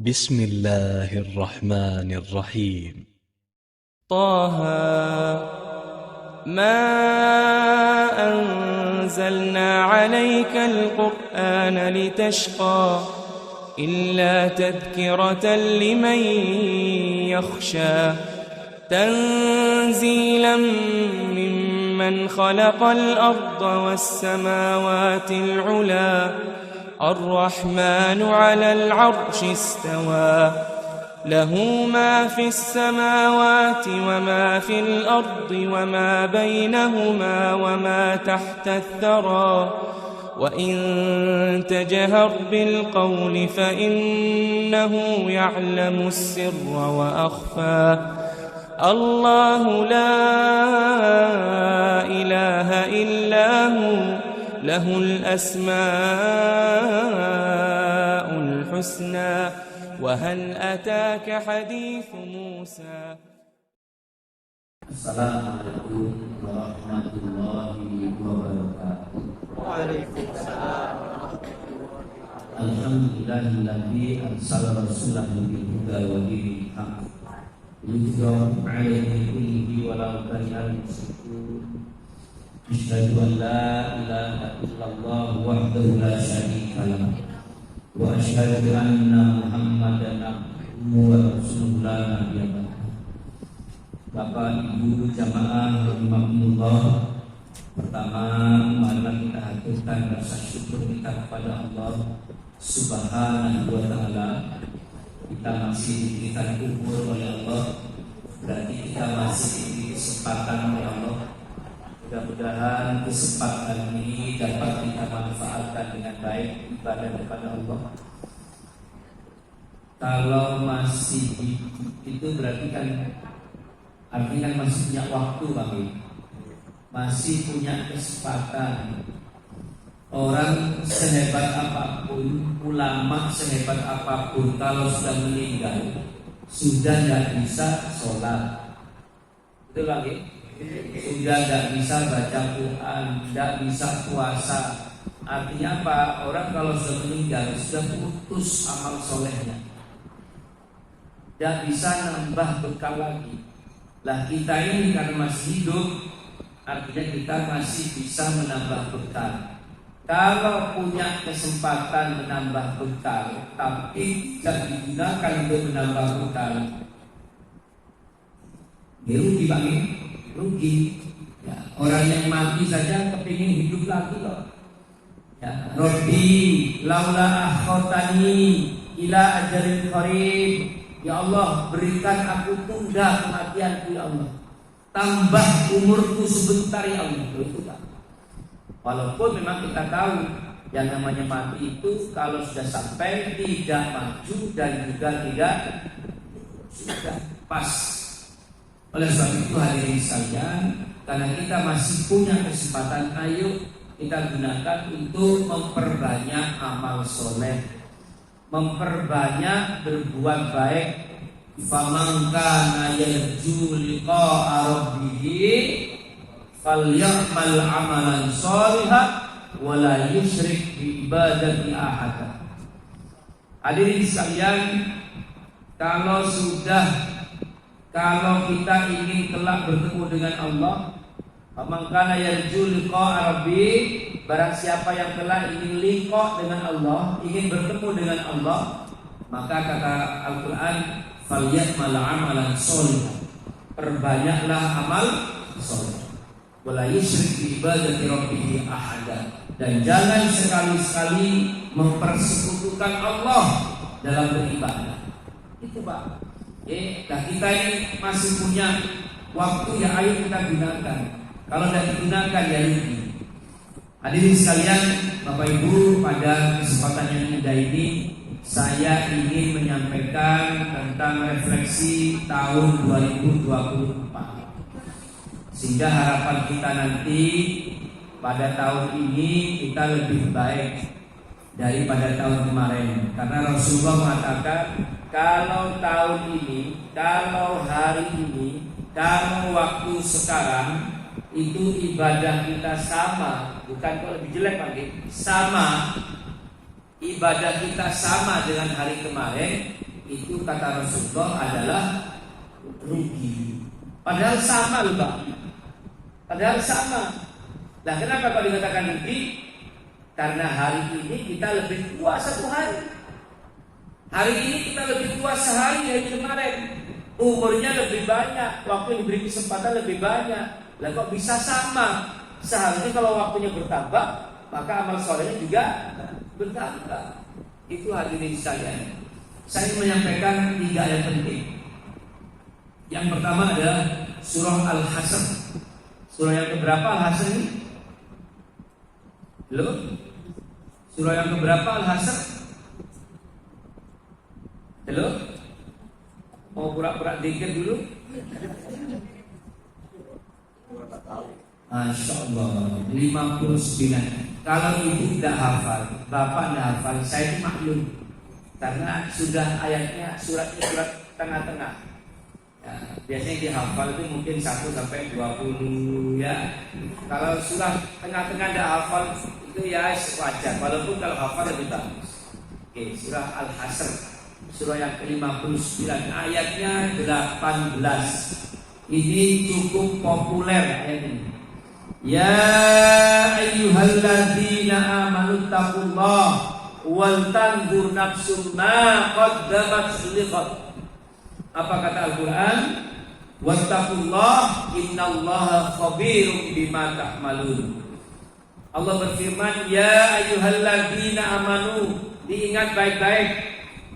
بسم الله الرحمن الرحيم. طه ما أنزلنا عليك القرآن لتشقى إلا تذكرة لمن يخشى تنزيلا ممن خلق الأرض والسماوات العلى الرحمن على العرش استوى له ما في السماوات وما في الأرض وما بينهما وما تحت الثرى وإن تجهر بالقول فإنه يعلم السر وأخفى الله لا إله إلا هو له الأسماء الحسنى وهل أتاك حديث موسى. Assalamualaikum warahmatullahi wabarakatuh. Waalaikumsalam. Alhamdulillahilladzi arsala rasulahu bil huda wa dinil haqq liyudhhirahu 'alal dini walau karihal musyrikun. Asyhadu an la ilaha illallah wahdahu la syarika lah wa asyhadu anna Muhammadan abduhu wa rasuluhu la nabiyya ba'dahu. Bapak Ibu jamaah rahimakumullah, pertama marilah kita haturkan rasa syukur kita kepada Allah Subhanahu wa taala. Kita masih diberikan umur oleh Allah, berarti kita masih diberi kesempatan oleh Allah. Mudah-mudahan kesempatan ini dapat kita manfaatkan dengan baik ibadah kepada Allah. Kalau masih itu berarti kan artinya masih punya waktu, bagi masih punya kesempatan. Orang sehebat apapun, ulama sehebat apapun, kalau sudah meninggal sudah tidak bisa sholat, itu lagi sudah tidak bisa baca Quran, tidak bisa puasa. Artinya apa? Orang kalau sudah meninggal sudah putus amal solehnya, tidak bisa nambah bekal lagi. Lah kita ini karena masih hidup, artinya kita masih bisa menambah bekal. Kalau punya kesempatan menambah bekal tapi tidak digunakan untuk menambah bekal, rugi bagi rugi. Ya, orang yang mati saja kepingin hidup lagi loh. Ya, Rabbi laula akhotani ila ajalin qarib. Ya Allah, berikan aku tunda kematianku ya Allah. Tambah umurku sebentar ya Allah. Itu kan. Walaupun memang kita tahu yang namanya mati itu kalau sudah sampai tidak maju dan juga tidak sudah pas. Oleh sebab itu hadirin sekalian, karena kita masih punya kesempatan, ayo kita gunakan untuk memperbanyak amal soleh, memperbanyak berbuat baik. Faman kana yarju liqa'a rabbih falyamal amalan sholihan wa la yusyrik bi ibadati ahad. Hadirin sekalian, kalau kita ingin kelak bertemu dengan Allah, faman kana yarju liqa'a rabbih, barang siapa yang kelak ingin liqa dengan Allah, ingin bertemu dengan Allah, maka kata Al-Quran, falyamal amalan sholihan, perbanyaklah amal soleh, wala yusyrik bi ibadati rabbih ahada, dan jangan sekali-sekali mempersekutukan Allah dalam beribadah. Itu Pak. Nah kita ini masih punya waktu, ya ayo kita gunakan. Kalau tidak digunakan ya rugi. Hadirin sekalian, Bapak Ibu, pada kesempatan yang indah ini saya ingin menyampaikan tentang refleksi tahun 2024. Sehingga harapan kita nanti pada tahun ini kita lebih baik daripada tahun kemarin. Karena Rasulullah mengatakan kalau tahun ini, kalau hari ini, kalau waktu sekarang itu ibadah kita sama, bukan kok lebih jelek lagi, sama. Ibadah kita sama dengan hari kemarin, itu kata Rasulullah adalah rugi. Padahal sama loh Pak. Padahal sama. Nah kenapa kalau dikatakan rugi? Karena hari ini kita lebih tua 1 hari. Hari ini kita lebih tua sehari dari kemarin. Umurnya lebih banyak, waktu yang diberi kesempatan lebih banyak. Lah kok bisa sama? Seharusnya kalau waktunya bertambah, maka amal solehnya juga bertambah. Itu hadirin sekalian. Saya menyampaikan 3 yang penting. Yang pertama adalah surah Al-Hasr. Surah yang keberapa Al-Hasr ini? Belum? Surah yang keberapa Al-Hasr? Belum? Mau pura-pura dikir dulu? Masya Allah 59. Kalau ibu tidak hafal, bapak tidak hafal, saya itu maklum. Karena sudah ayatnya, surat tengah-tengah ya, biasanya dihafal itu mungkin 1 sampai 20 ya. Kalau surah tengah-tengah tidak hafal itu ya wajar. Walaupun kalau hafal lebih bagus. Oke, surah Al-Hasr, surah yang ke-59, ayatnya 18. Ini cukup populer ayat ini. Ya ayyuhalladzina amanu taqullaha wal tanzur nafsum ma qaddamat liqad. Apa kata Al-Qur'an? Wattaqullaha innallaha khabirum bima ta'malun. Allah berfirman, ya ayyuhalladzina amanu. Diingat baik-baik.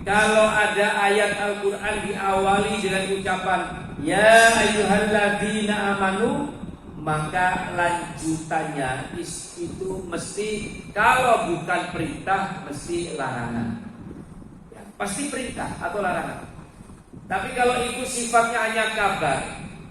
Kalau ada ayat Al-Qur'an diawali dengan ucapan ya ayyuhalladzina amanu, maka lanjutannya itu mesti, kalau bukan perintah mesti larangan ya, pasti perintah atau larangan. Tapi kalau itu sifatnya hanya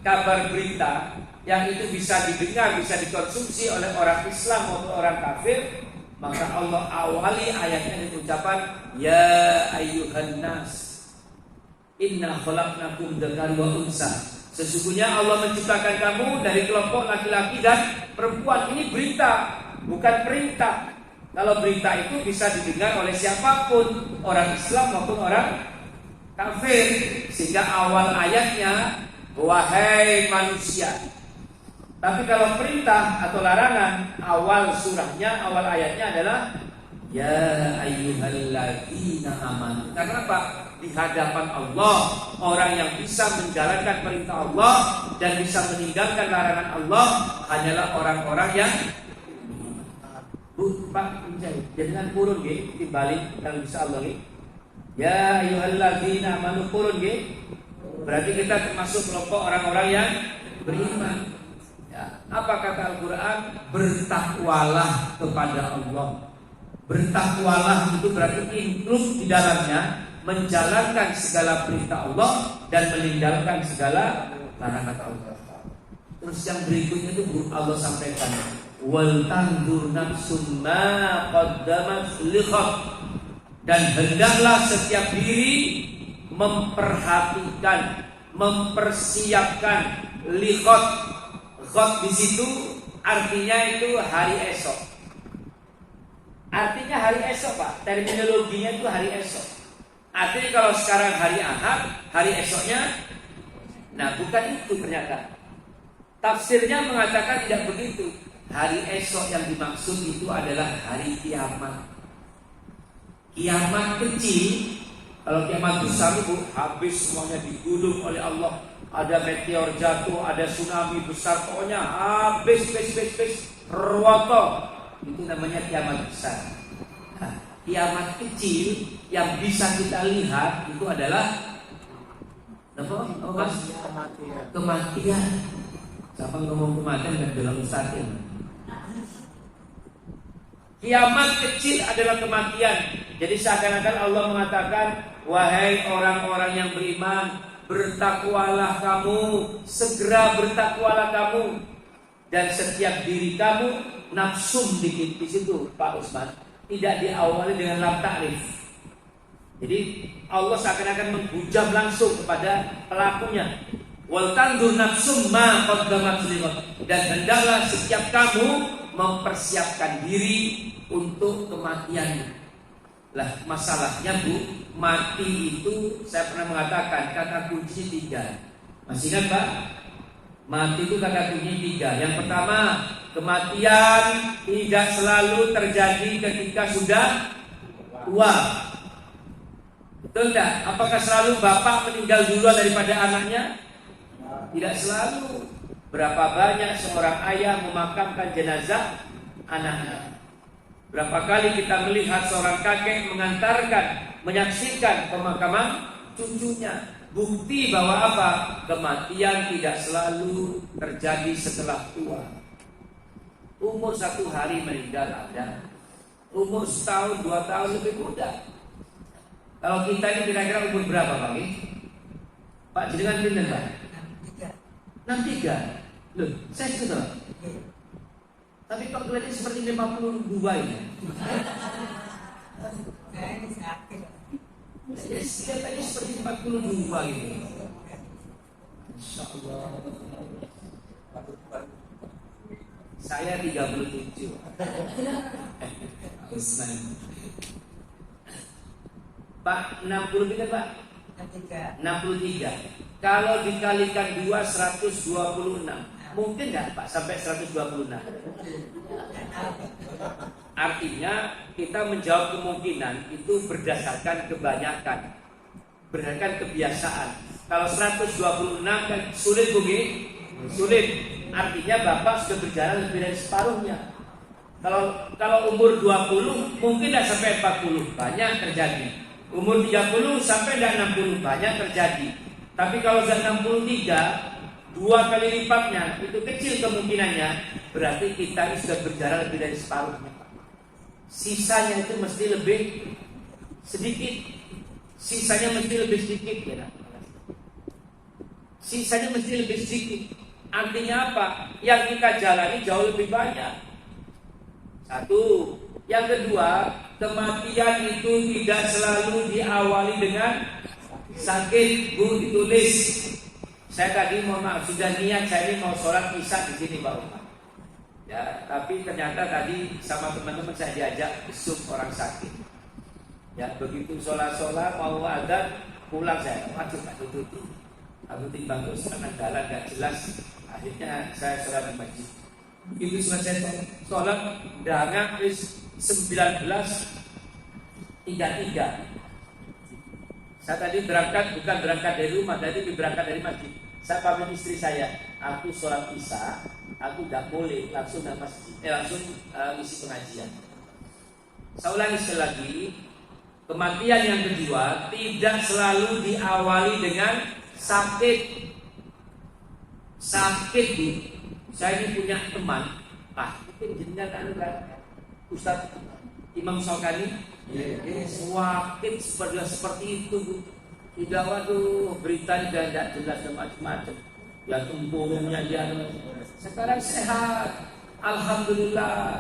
kabar berita yang itu bisa didengar, bisa dikonsumsi oleh orang Islam maupun orang kafir, maka Allah awali ayatnya dengan ucapan ya ayyuhan nas inna khalaqnakum dzakara wa unsa. Sesungguhnya Allah menciptakan kamu dari kelompok laki-laki dan perempuan. Ini berita, bukan perintah. Kalau berita itu bisa didengar oleh siapapun, orang Islam maupun orang kafir. Sehingga awal ayatnya wahai manusia. Tapi kalau perintah atau larangan, awal surahnya, awal ayatnya adalah ya ayyuhalladzina amanu. Karena apa? Di hadapan Allah, orang yang bisa menjalankan perintah Allah dan bisa meninggalkan larangan Allah hanyalah orang-orang yang Pak Menjahit, jangan turun nggih, dibalik kalau bisa Allah nggih. Ya ayyuhalladzina amanu turun nggih. Berarti kita termasuk kelompok orang-orang yang beriman. Ya, apa kata Al-Qur'an? Bertakwalah kepada Allah. Bertakwalah itu berarti include di dalamnya menjalankan segala perintah Allah dan meninggalkan segala larangan Allah. Terus yang berikutnya itu Allah sampaikan wal tanzur nafsum ma qaddamat liqad, dan hendaklah setiap diri memperhatikan, mempersiapkan liqad. Qad di situ artinya itu hari esok. Artinya hari esok Pak, terminologinya itu hari esok. Artinya kalau sekarang hari Ahad, hari esoknya, nah bukan itu ternyata. Tafsirnya mengatakan tidak begitu. Hari esok yang dimaksud itu adalah hari kiamat. Kiamat kecil, kalau kiamat besar itu habis semuanya digulung oleh Allah. Ada meteor jatuh, ada tsunami besar, pokoknya habis, roto. Itu namanya kiamat besar. Nah, kiamat kecil yang bisa kita lihat itu adalah apa Mas? Kematian. Siapa ngomong kematian dan bilang ustadz? Kiamat kecil adalah kematian. Jadi seakan-akan Allah mengatakan, wahai orang-orang yang beriman, bertakwalah kamu, segera bertakwalah kamu, dan setiap diri kamu nafsum dikit di situ Pak Usman. Tidak diawali dengan lam ta'rif. Jadi Allah seakan-akan menghujam langsung kepada pelakunya. Wal tandur nafsum ma qaddamat liqad, dan hendaklah setiap kamu mempersiapkan diri untuk kematian. Lah masalahnya Bu, mati itu saya pernah mengatakan kata kunci 3. Masih ingat Pak? Mati itu kata kunci 3. Yang pertama, kematian tidak selalu terjadi ketika sudah tua. Betul tidak? Apakah selalu bapak meninggal duluan daripada anaknya? Tidak selalu. Berapa banyak seorang ayah memakamkan jenazah anaknya? Berapa kali kita melihat seorang kakek menyaksikan pemakaman cucunya? Bukti bahwa apa? Kematian tidak selalu terjadi setelah tua. Umur 1 hari meninggal ada. Umur 1 tahun, 2 tahun lebih muda. Kalau kita ini kira-kira umur berapa Pak? Pak jenengan pinten Pak? 63. Loh, saya sudah. Tapi Pak kelihatannya seperti 52 ini. Kelihatannya seperti 42 ini. Insyaallah. Saya 37. Pak 60 kan Pak? 63. Kalau dikalikan 2 126. Mungkin enggak Pak sampai 126? Artinya kita menjawab kemungkinan itu berdasarkan kebanyakan, berdasarkan kebiasaan. Kalau 126 kan sulit bumi, sulit. Artinya Bapak sudah berjalan lebih dari separuhnya. Kalau umur 20 mungkin tidak sampai 40, banyak terjadi. Umur 30 sampai 60 banyak terjadi. Tapi kalau sudah 63, 2 kali lipatnya, itu kecil kemungkinannya. Berarti kita sudah berjalan lebih dari separuhnya. Sisanya itu mesti lebih sedikit. Sisanya mesti lebih sedikit ya. Sisanya mesti lebih sedikit. Artinya apa? Yang kita jalani jauh lebih banyak. 1. Yang kedua, kematian itu tidak selalu diawali dengan sakit. Bu, ditulis. Saya tadi mohon maaf sudah niat saya ini mau sholat isya di sini Pak Umar. Ya, tapi ternyata tadi sama teman-teman saya diajak besuk orang sakit. Ya, begitu sholat mau adzan pulang saya. Waduh, Pak tutup. Aku timbang terus karena jalan gak jelas. Akhirnya saya sholat di masjid. Begitu selesai sholat dangak 19:33. Saya tadi bukan berangkat dari rumah, tadi berangkat dari masjid. Saya pamit istri saya, aku sholat isya, aku gak boleh langsung ke masjid, langsung isi pengajian. Saya ulangi sekali lagi, kematian yang kedua tidak selalu diawali dengan sakit. Sakit Bu. Saya ini punya teman, mungkin jenengan kan Ustaz Imam Syaukani, sakit seperti itu Bu. Tidak, waduh, berita tidak jelas dan macam-macam. Ya tumpulnya dia. Sekarang sehat, alhamdulillah.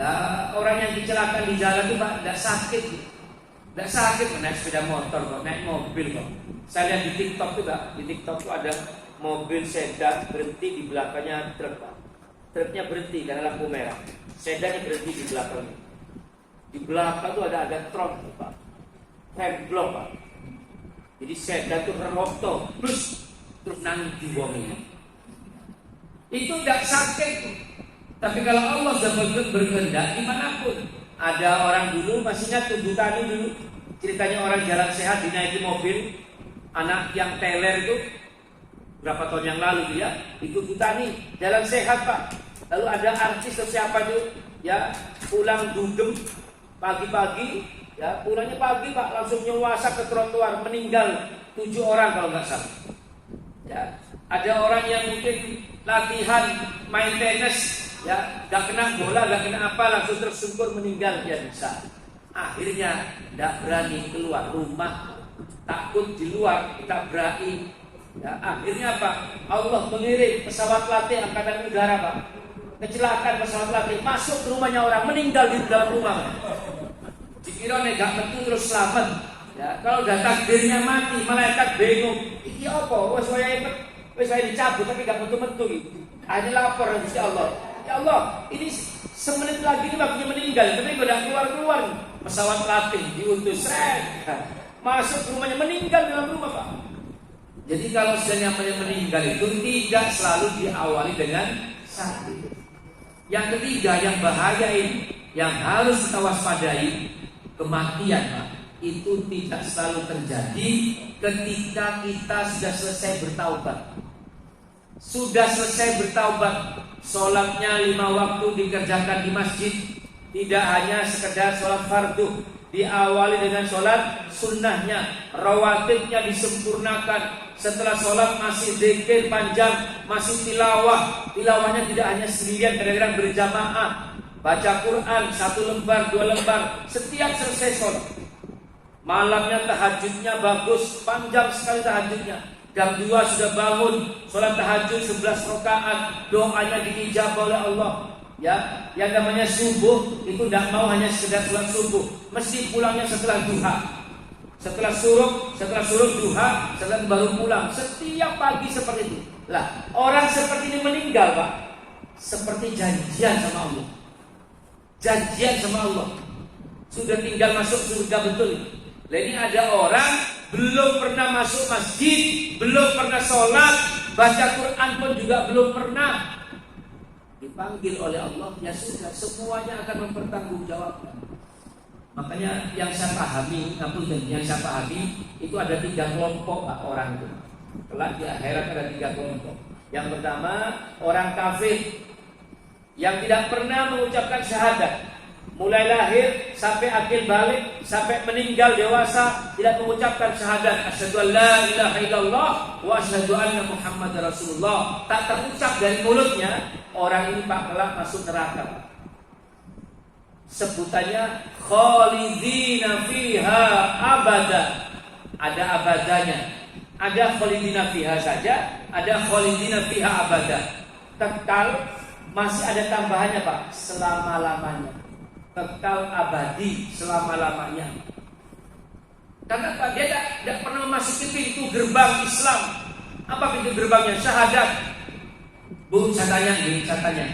Nah, orang yang kecelakaan di jalan itu Pak, tidak sakit. Tidak sakit, naik sepeda motor kok, naik mobil kok. Saya lihat di TikTok itu Pak, di TikTok itu ada mobil sedan berhenti di belakangnya truk Pak. Truknya berhenti karena lampu merah. Sedannya berhenti di belakangnya. Di belakang itu ada tron Pak, remblok Pak. Jadi sedan itu remoto, terus nangis di wongnya. Itu tidak sakit. Tapi kalau Allah sudah berkehendak dimanapun. Ada orang dulu masih ingat Tubuh Tani dulu, ceritanya orang jalan sehat dinaiki mobil, anak yang teler itu berapa tahun yang lalu dia itu Butani jalan sehat Pak. Lalu ada artis atau siapa itu ya pulang dugem pagi-pagi. Ya, pulangnya pagi Pak, langsung nyewasa ke trotoar, meninggal 7 orang kalau nggak salah. Ya, ada orang yang mungkin latihan main tenis, ya, nggak kena bola, nggak kena apa, langsung tersungkur meninggal dia bisa. Akhirnya nggak berani keluar rumah, takut di luar ditabraki. Ya, akhirnya apa? Allah mengirim pesawat latih angkatan udara Pak. Kecelakaan pesawat latih masuk ke rumahnya orang, meninggal di dalam rumah. Dikira nek gak metu terus selamat. Ya, kalau udah takdirnya mati, malaikat bingung. Iki apa? Wis wayahe dicabut tapi gak metu-metu gitu. Akhirnya lapor ke Allah. Ya Allah, ini semenit lagi ini waktunya meninggal, tapi gak keluar-keluar. pesawat latih diutus, masuk ke rumahnya, meninggal dalam rumah Pak. Jadi kalau sedang meninggal itu tidak selalu diawali dengan sakit. Yang ketiga yang bahaya ini, yang harus kita waspadai, kematian Pak, itu tidak selalu terjadi ketika kita sudah selesai bertaubat. Sudah selesai bertaubat, sholatnya 5 waktu dikerjakan di masjid, tidak hanya sekedar sholat fardu, diawali dengan sholat sunnahnya, rawatibnya disempurnakan. Setelah sholat masih zikir panjang, masih tilawah. Tilawahnya tidak hanya sendirian, kadang-kadang berjamaah, baca Quran 1 lembar, 2 lembar setiap selesai sholat. Malamnya tahajudnya bagus, panjang sekali tahajudnya. Jam 2 sudah bangun, sholat tahajud 11 rakaat, doanya diijabah oleh Allah. Ya, yang namanya subuh itu tidak mau hanya sekedar sholat subuh, mesti pulangnya setelah duha. Setelah suruh duha, setelah baru pulang. Setiap pagi seperti itu. Lah, orang seperti ini meninggal Pak, seperti janjian sama Allah. Janjian sama Allah. Sudah tinggal masuk surga betul. Lah ini ada orang belum pernah masuk masjid, belum pernah sholat, baca Quran pun juga belum pernah. Dipanggil oleh Allah, ya sudah, semuanya akan mempertanggungjawabkan. Makanya yang saya pahami, itu ada 3 kelompok Pak, orang itu. Kelak di akhirat ada 3 kelompok. Yang pertama, orang kafir yang tidak pernah mengucapkan syahadat. Mulai lahir sampai akil balik, sampai meninggal dewasa tidak mengucapkan syahadat. Asyhadu an la ilaha illallah wa asyhadu anna Muhammadar Rasulullah. Tak terucap dari mulutnya, orang ini Pak kelak masuk neraka. Sebutannya khalidina fiha abada. Ada abadanya. Ada khalidina fiha saja, ada khalidina fiha abada. Kekal, masih ada tambahannya Pak, selama-lamanya. Kekal abadi selama-lamanya. Karena Pak, dia tidak pernah memasuki pintu gerbang Islam. Apa pintu gerbangnya? Syahadat. Bu, saya tanya.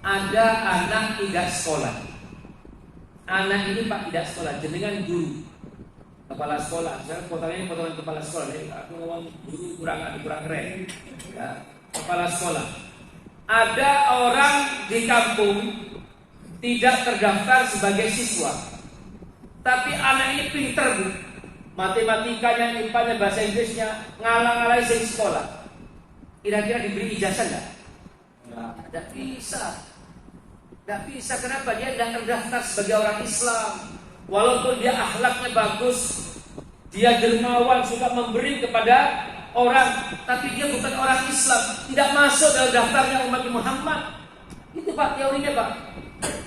Ada anak tidak sekolah. Anak ini Pak tidak sekolah, jenengan guru, kepala sekolah. Saya potongan kepala sekolah. Aku ngomong guru kurang keren. Ya, kepala sekolah. Ada orang di kampung tidak terdaftar sebagai siswa, tapi anak ini pinter Bu, matematikanya, IPA-nya, bahasa Inggrisnya, ngalang-ngalai sing sekolah. Kira-kira diberi ijazah enggak? Tidak bisa. Tidak bisa, kenapa? Dia tidak terdaftar sebagai orang Islam. Walaupun dia akhlaknya bagus, dia dermawan, suka memberi kepada orang, tapi dia bukan orang Islam, tidak masuk dalam daftarnya umat Muhammad. Itu Pak teorinya Pak.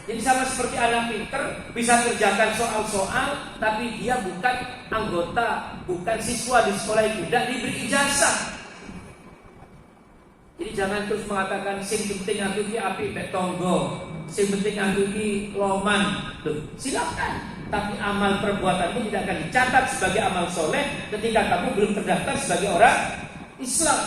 Jadi sama seperti anak pinter, bisa kerjakan soal-soal, tapi dia bukan anggota, bukan siswa di sekolah itu, tidak diberi ijazah. Jadi jangan terus mengatakan sing penting aku ki api mek tonggo, sing penting aku ki loman. Silakan, tapi amal perbuatanmu tidak akan dicatat sebagai amal soleh ketika kamu belum terdaftar sebagai orang Islam.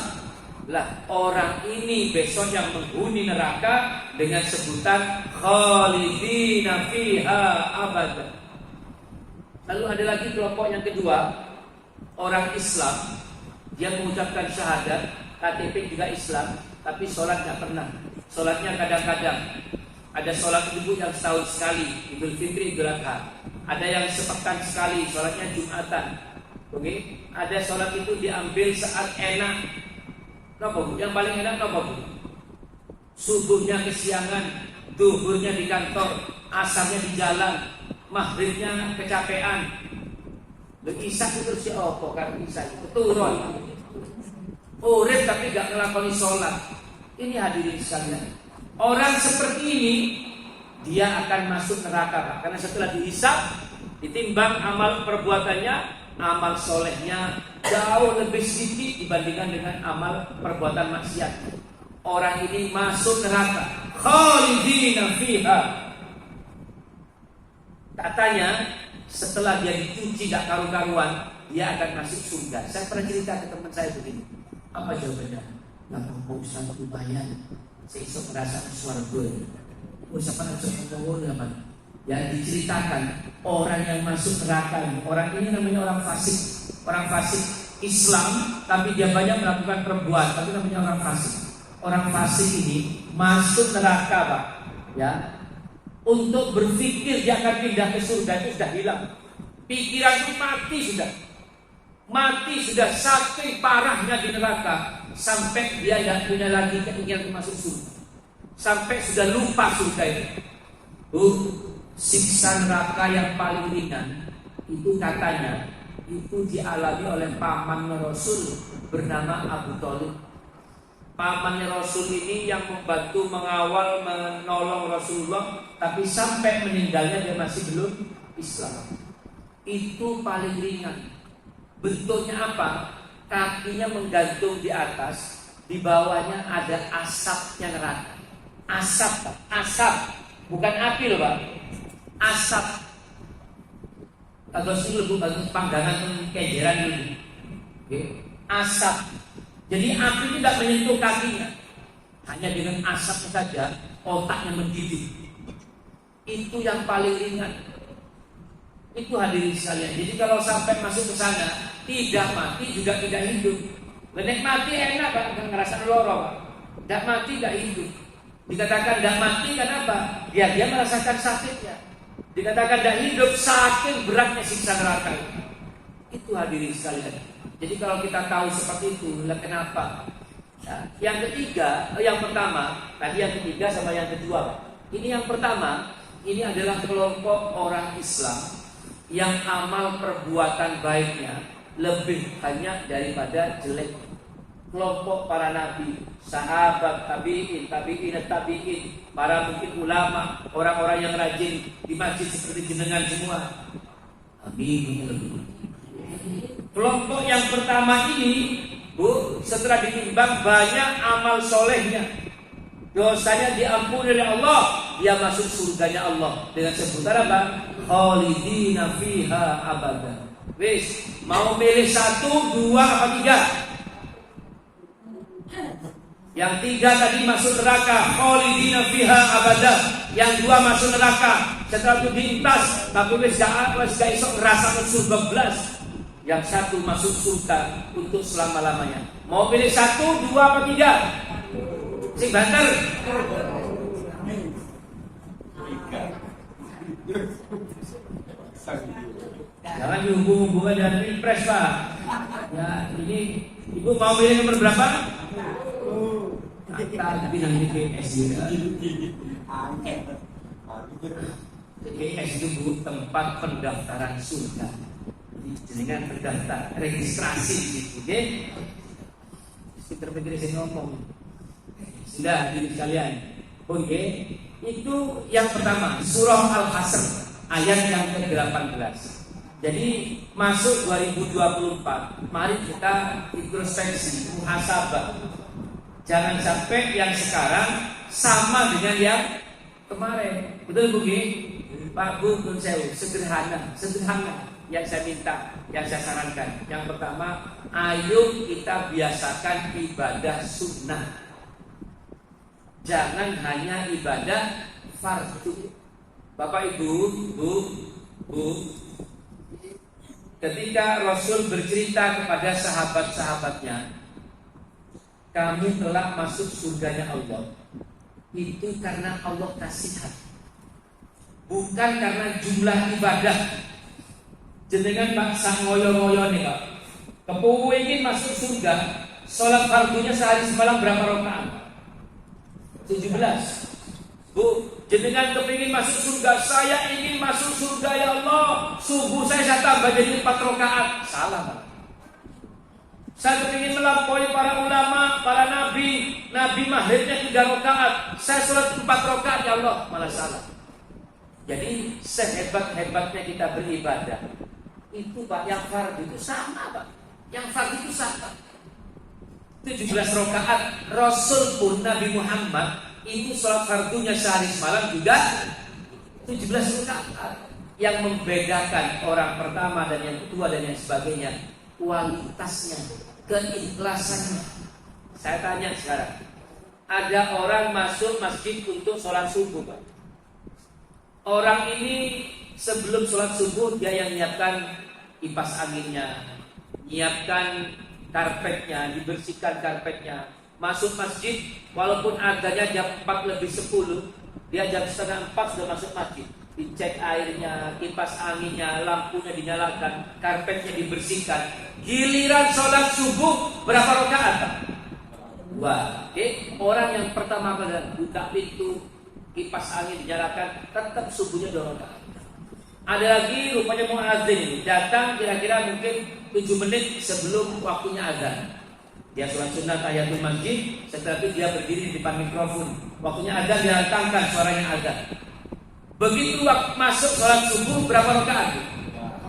Lah, orang ini besok yang menghuni neraka dengan sebutan khalidina fiha abada. Lalu ada lagi kelompok yang kedua, orang Islam, dia mengucapkan syahadat, KTP juga Islam, tapi sholat gak pernah. Sholatnya kadang-kadang. Ada sholat ibu yang setahun sekali, Idul Fitri, Idul Adha. Ada yang sepekan sekali, sholatnya Jumatan. Oke? Ada sholat itu diambil saat enak. Kenapa Bu? Yang paling enak kenapa Bu? Subuhnya kesiangan, duhurnya di kantor, asarnya di jalan, maghribnya kecapean. Isak itu siapa? Kan isak itu turun. Urip tapi gak ngelakoni sholat. Ini hadirin sekalian, orang seperti ini dia akan masuk neraka Pak. Karena setelah dihisab, ditimbang amal perbuatannya, amal solehnya jauh lebih sedikit dibandingkan dengan amal perbuatan maksiat. Orang ini masuk neraka, khalidina fiha. Katanya setelah dia dicuci gak karu-karuan, dia akan masuk surga. Saya pernah cerita ke teman saya begini. Apa jawabannya? Lapang mau usah lumayan. Saya iso merasa suara gue. Usah pada ngomong apa? yang diceritakan orang yang masuk neraka. Orang ini namanya orang fasik. Orang fasik Islam, tapi dia banyak melakukan perbuatan, tapi namanya orang fasik. Orang fasik ini masuk neraka, Pak. Ya, untuk berpikir dia akan pindah ke surga itu sudah hilang. Pikiran itu mati sudah saking parahnya di neraka, sampai dia tidak punya lagi keinginan masuk surga, sampai sudah lupa surga itu. Siksa neraka yang paling ringan itu katanya itu dialami oleh pamannya Rasul bernama Abu Thalib. Pamannya Rasul ini yang membantu, mengawal, menolong Rasulullah, tapi sampai meninggalnya dia masih belum Islam. Itu paling ringan. Bentuknya apa? Kakinya menggantung di atas, di bawahnya ada asapnya neraka. Asap, bukan api loh, Pak. Asap. Agak sih lebih bagus panggangan kejeran dulu. Asap. Jadi api tidak menyentuh kakinya, hanya dengan asapnya saja otaknya mendidih. Itu yang paling ringan. Itu hadirin sekalian. Jadi kalau sampai masuk ke sana, tidak mati juga tidak hidup. Benek mati enak, Pak, ngerasa loro, Pak. Tidak mati tidak hidup. Dikatakan tidak mati kenapa? Dia merasakan sakitnya. Dikatakan tidak hidup saking beratnya siksa neraka. Itu hadirin sekalian. Jadi kalau kita tahu seperti itu, kenapa? Nah, yang pertama, tadi yang ketiga sama yang kedua. Ini yang pertama, ini adalah kelompok orang Islam yang amal perbuatan baiknya lebih banyak daripada jelek. Kelompok para nabi, sahabat, tabi'in, para mungkin ulama, orang-orang yang rajin di masjid seperti jenengan semua. Amin. Kelompok yang pertama ini, setelah ditimbang banyak amal solehnya, dosanya diampuni oleh Allah, dia masuk surganya Allah dengan sebutan apa? Khalidina fiha abada. Wis, mau milih 1, 2, apa 3? Yang 3 tadi masuk neraka, khalidina fiha abada. Yang 2 masuk neraka, setelah itu diintas, tapi wis gak iso ngrasakno surga blas. Yang 1 masuk surga untuk selama-lamanya. Mau pilih 1, 2, apa 3? Sing banter. Jangan dihubung-hubungkan dengan Pilpres, Pak. Ya, ini Ibu mau pilih nomor berapa? Tapi nanti GS juga. GS itu tempat pendaftaran surga. Dengan terdaftar registrasi gitu, oke? Terpikir saya ngomong. Sudah diri sekalian. Oke, itu yang pertama, surah Al-Hasr ayat yang ke-18. Jadi masuk 2024, mari kita introspeksi, muhasabah. Jangan sampai yang sekarang sama dengan yang kemarin. Betul Bu? Pak Bu, nun sewu, sederhana. Yang saya minta, yang saya sarankan. Yang pertama, ayo kita biasakan ibadah sunnah. Jangan hanya ibadah fardu. Bapak Ibu, Bu, ketika Rasul bercerita kepada sahabat-sahabatnya, kamu telah masuk surganya Allah, itu karena Allah kasihan, bukan karena jumlah ibadah. Jenengan Pak sangoyo-ngoyo nih Pak, kepingin masuk surga, sholat fardunya sehari semalam berapa rakaat? 17. Bu, jenengan kepingin masuk surga, saya ingin masuk surga ya Allah, subuh saya tambah jadi 4 rakaat. Salah Pak. Saya kepingin melampaui para ulama, para nabi mahirnya 3 rakaat, saya sholat 4 rakaat ya Allah, malah salah. Jadi sehebat-hebatnya kita beribadah, itu Pak, yang fardu itu sama Pak. Yang fardu itu sama 17 rakaat. Rasul pun Nabi Muhammad itu sholat fardunya sehari semalam juga 17 rakaat. Yang membedakan orang pertama dan yang kedua dan yang sebagainya, kualitasnya, keikhlasannya. Saya tanya sekarang, ada orang masuk masjid untuk sholat subuh Pak, Orang ini sebelum sholat subuh dia yang nyiapkan kipas anginnya, nyiapkan karpetnya, dibersihkan karpetnya. Masuk masjid, walaupun adanya jam 4:10, dia jam setengah 4 sudah masuk masjid. Dicek airnya, kipas anginnya, lampunya dinyalakan, karpetnya dibersihkan. Giliran sholat subuh berapa rakaat? 2. Oke, orang yang pertama kali buka pintu, kipas angin dinyalakan, tetap subuhnya 2 rakaat. Ada lagi rupanya muadzin datang kira-kira mungkin 7 menit sebelum waktunya azan. Dia sholat sunnah tahiyatul masjid, setelah itu dia berdiri di depan mikrofon. Waktunya azan dia datangkan suaranya azan. Begitu waktu masuk sholat subuh berapa rakaat?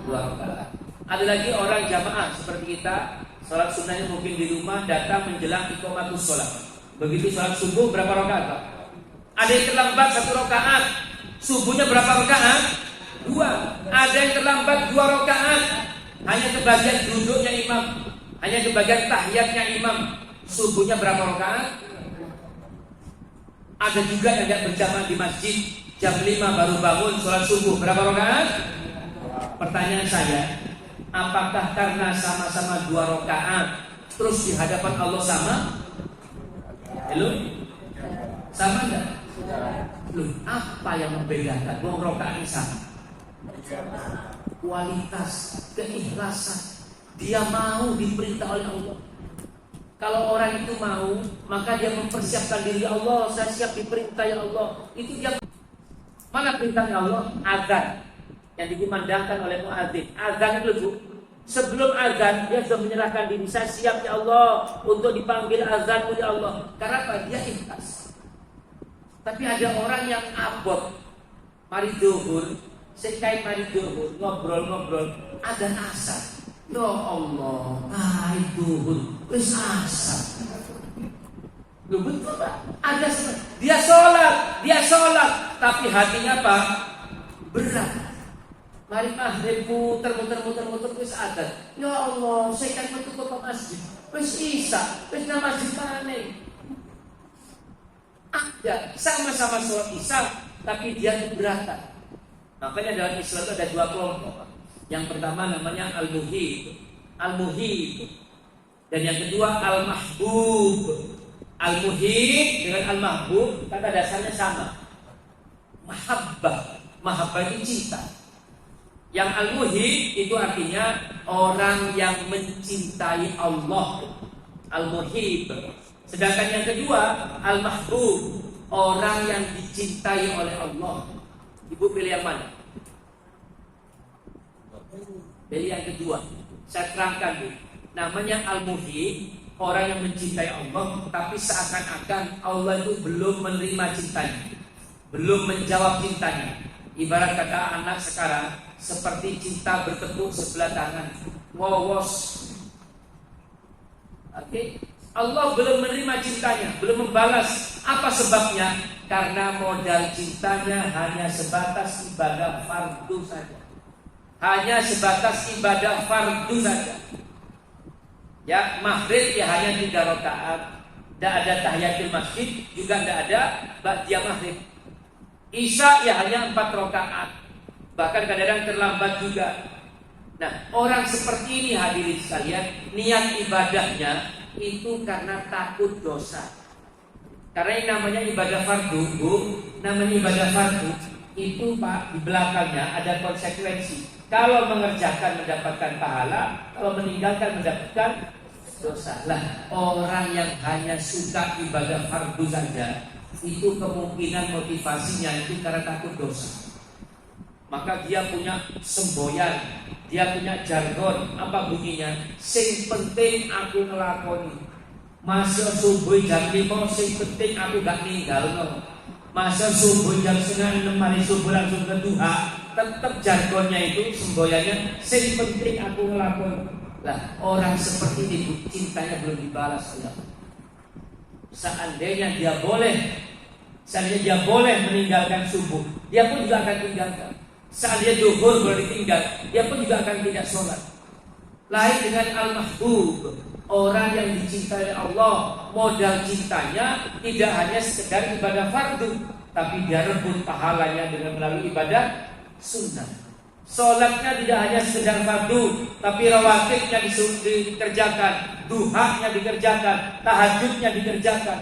2 rakaat. Ada lagi orang jamaah seperti kita, sholat sunnahnya mungkin di rumah, datang menjelang iqamatus sholat. Begitu sholat subuh berapa rakaat? Ada yang terlambat 1 rakaat. Subuhnya berapa rakaat? 2. Ada yang terlambat 2 rakaat. Hanya kebagian duduknya imam, hanya kebagian tahiyatnya imam. Subuhnya berapa rakaat? Ada juga yang tidak berjamaah di masjid, jam 5 baru bangun sholat subuh, berapa rakaat? Pertanyaan saya, apakah karena sama-sama 2 rakaat terus di hadapan Allah sama? Halo? Sama enggak? Loh, apa yang membedakan? 2 rakaat ini sama. Kualitas, keikhlasan. Dia mau diperintah oleh Allah. Kalau orang itu mau, maka dia mempersiapkan diri. Allah, saya siap diperintah ya Allah. Itu dia. Mana perintahnya Allah? Azan yang dikumandangkan oleh muadzin. Azan itu sebelum azan dia sudah menyerahkan diri. Saya siap ya Allah untuk dipanggil azanmu ya Allah. Karena apa? Dia ikhlas. Tapi ada orang yang abot. Mari zuhur, sekait mari zuhur, ngobrol-ngobrol, azan asar. Ya Allah, mari zuhur, wis asar. Lu betul Pak? Ada dia sholat, tapi hatinya apa? Berat. Mari maghrib muter wis azan. Ya Allah, saya kan metu ke masjid. Wis isya, wis nang masjid maneh. Ada sama-sama sholat isya, tapi dia keberatan. Makanya dalam Islam itu ada 2 kelompok. Yang pertama namanya al-muhib, dan yang kedua al-mahbub. Al-muhib dengan al-mahbub kata dasarnya sama. Mahabbah itu cinta. Yang al-muhib itu artinya orang yang mencintai Allah. Al-muhib. Sedangkan yang kedua al-mahbub, orang yang dicintai oleh Allah. Ibu pilih yang mana? Pilih yang kedua. Saya terangkan dulu. Namanya al-muhib, orang yang mencintai Allah, tapi seakan-akan Allah itu belum menerima cintanya, belum menjawab cintanya. Ibarat kata anak sekarang, seperti cinta bertepuk sebelah tangan, ngowos. Oke, Allah belum menerima cintanya, belum membalas. Apa sebabnya? Karena modal cintanya hanya sebatas ibadah fardu saja. Hanya sebatas ibadah fardu saja. Ya, maghrib ya hanya 3 rakaat. Tidak ada tahiyatul masjid, juga tidak ada ba'diyah maghrib. Isya ya hanya 4 rakaat. Bahkan kadang-kadang terlambat juga. Nah, orang seperti ini hadirin sekalian, niat ibadahnya itu karena takut dosa. Karena yang namanya ibadah fardu, namanya ibadah fardu itu Pak, di belakangnya ada konsekuensi. Kalau mengerjakan mendapatkan pahala, kalau meninggalkan mendapatkan dosa. Lah, orang yang hanya suka ibadah fardu saja, itu kemungkinan motivasinya itu karena takut dosa. Maka dia punya semboyan, dia punya jargon, apa bunyinya? Sing penting aku ngelakoni. Masa subuh jam 5, sing penting aku gak ninggalno. Masa subuh jam 5:30 hari subuh langsung ke duha, tetap jargonnya itu semboyannya sing penting aku ngelakoni. Lah, orang seperti itu cintanya belum dibalas oleh Allah. Seandainya dia boleh meninggalkan subuh, dia pun juga akan tinggalkan. Seandainya zuhur boleh ditinggal, dia pun juga akan tidak sholat. Lain dengan al-mahbub, Orang yang dicintai Allah, modal cintanya tidak hanya sekedar ibadah fardu, tapi dia rebut pahalanya dengan melalui ibadah sunnah. Sholatnya tidak hanya sekedar fardu, tapi rawatibnya dikerjakan, duhanya dikerjakan, tahajudnya dikerjakan.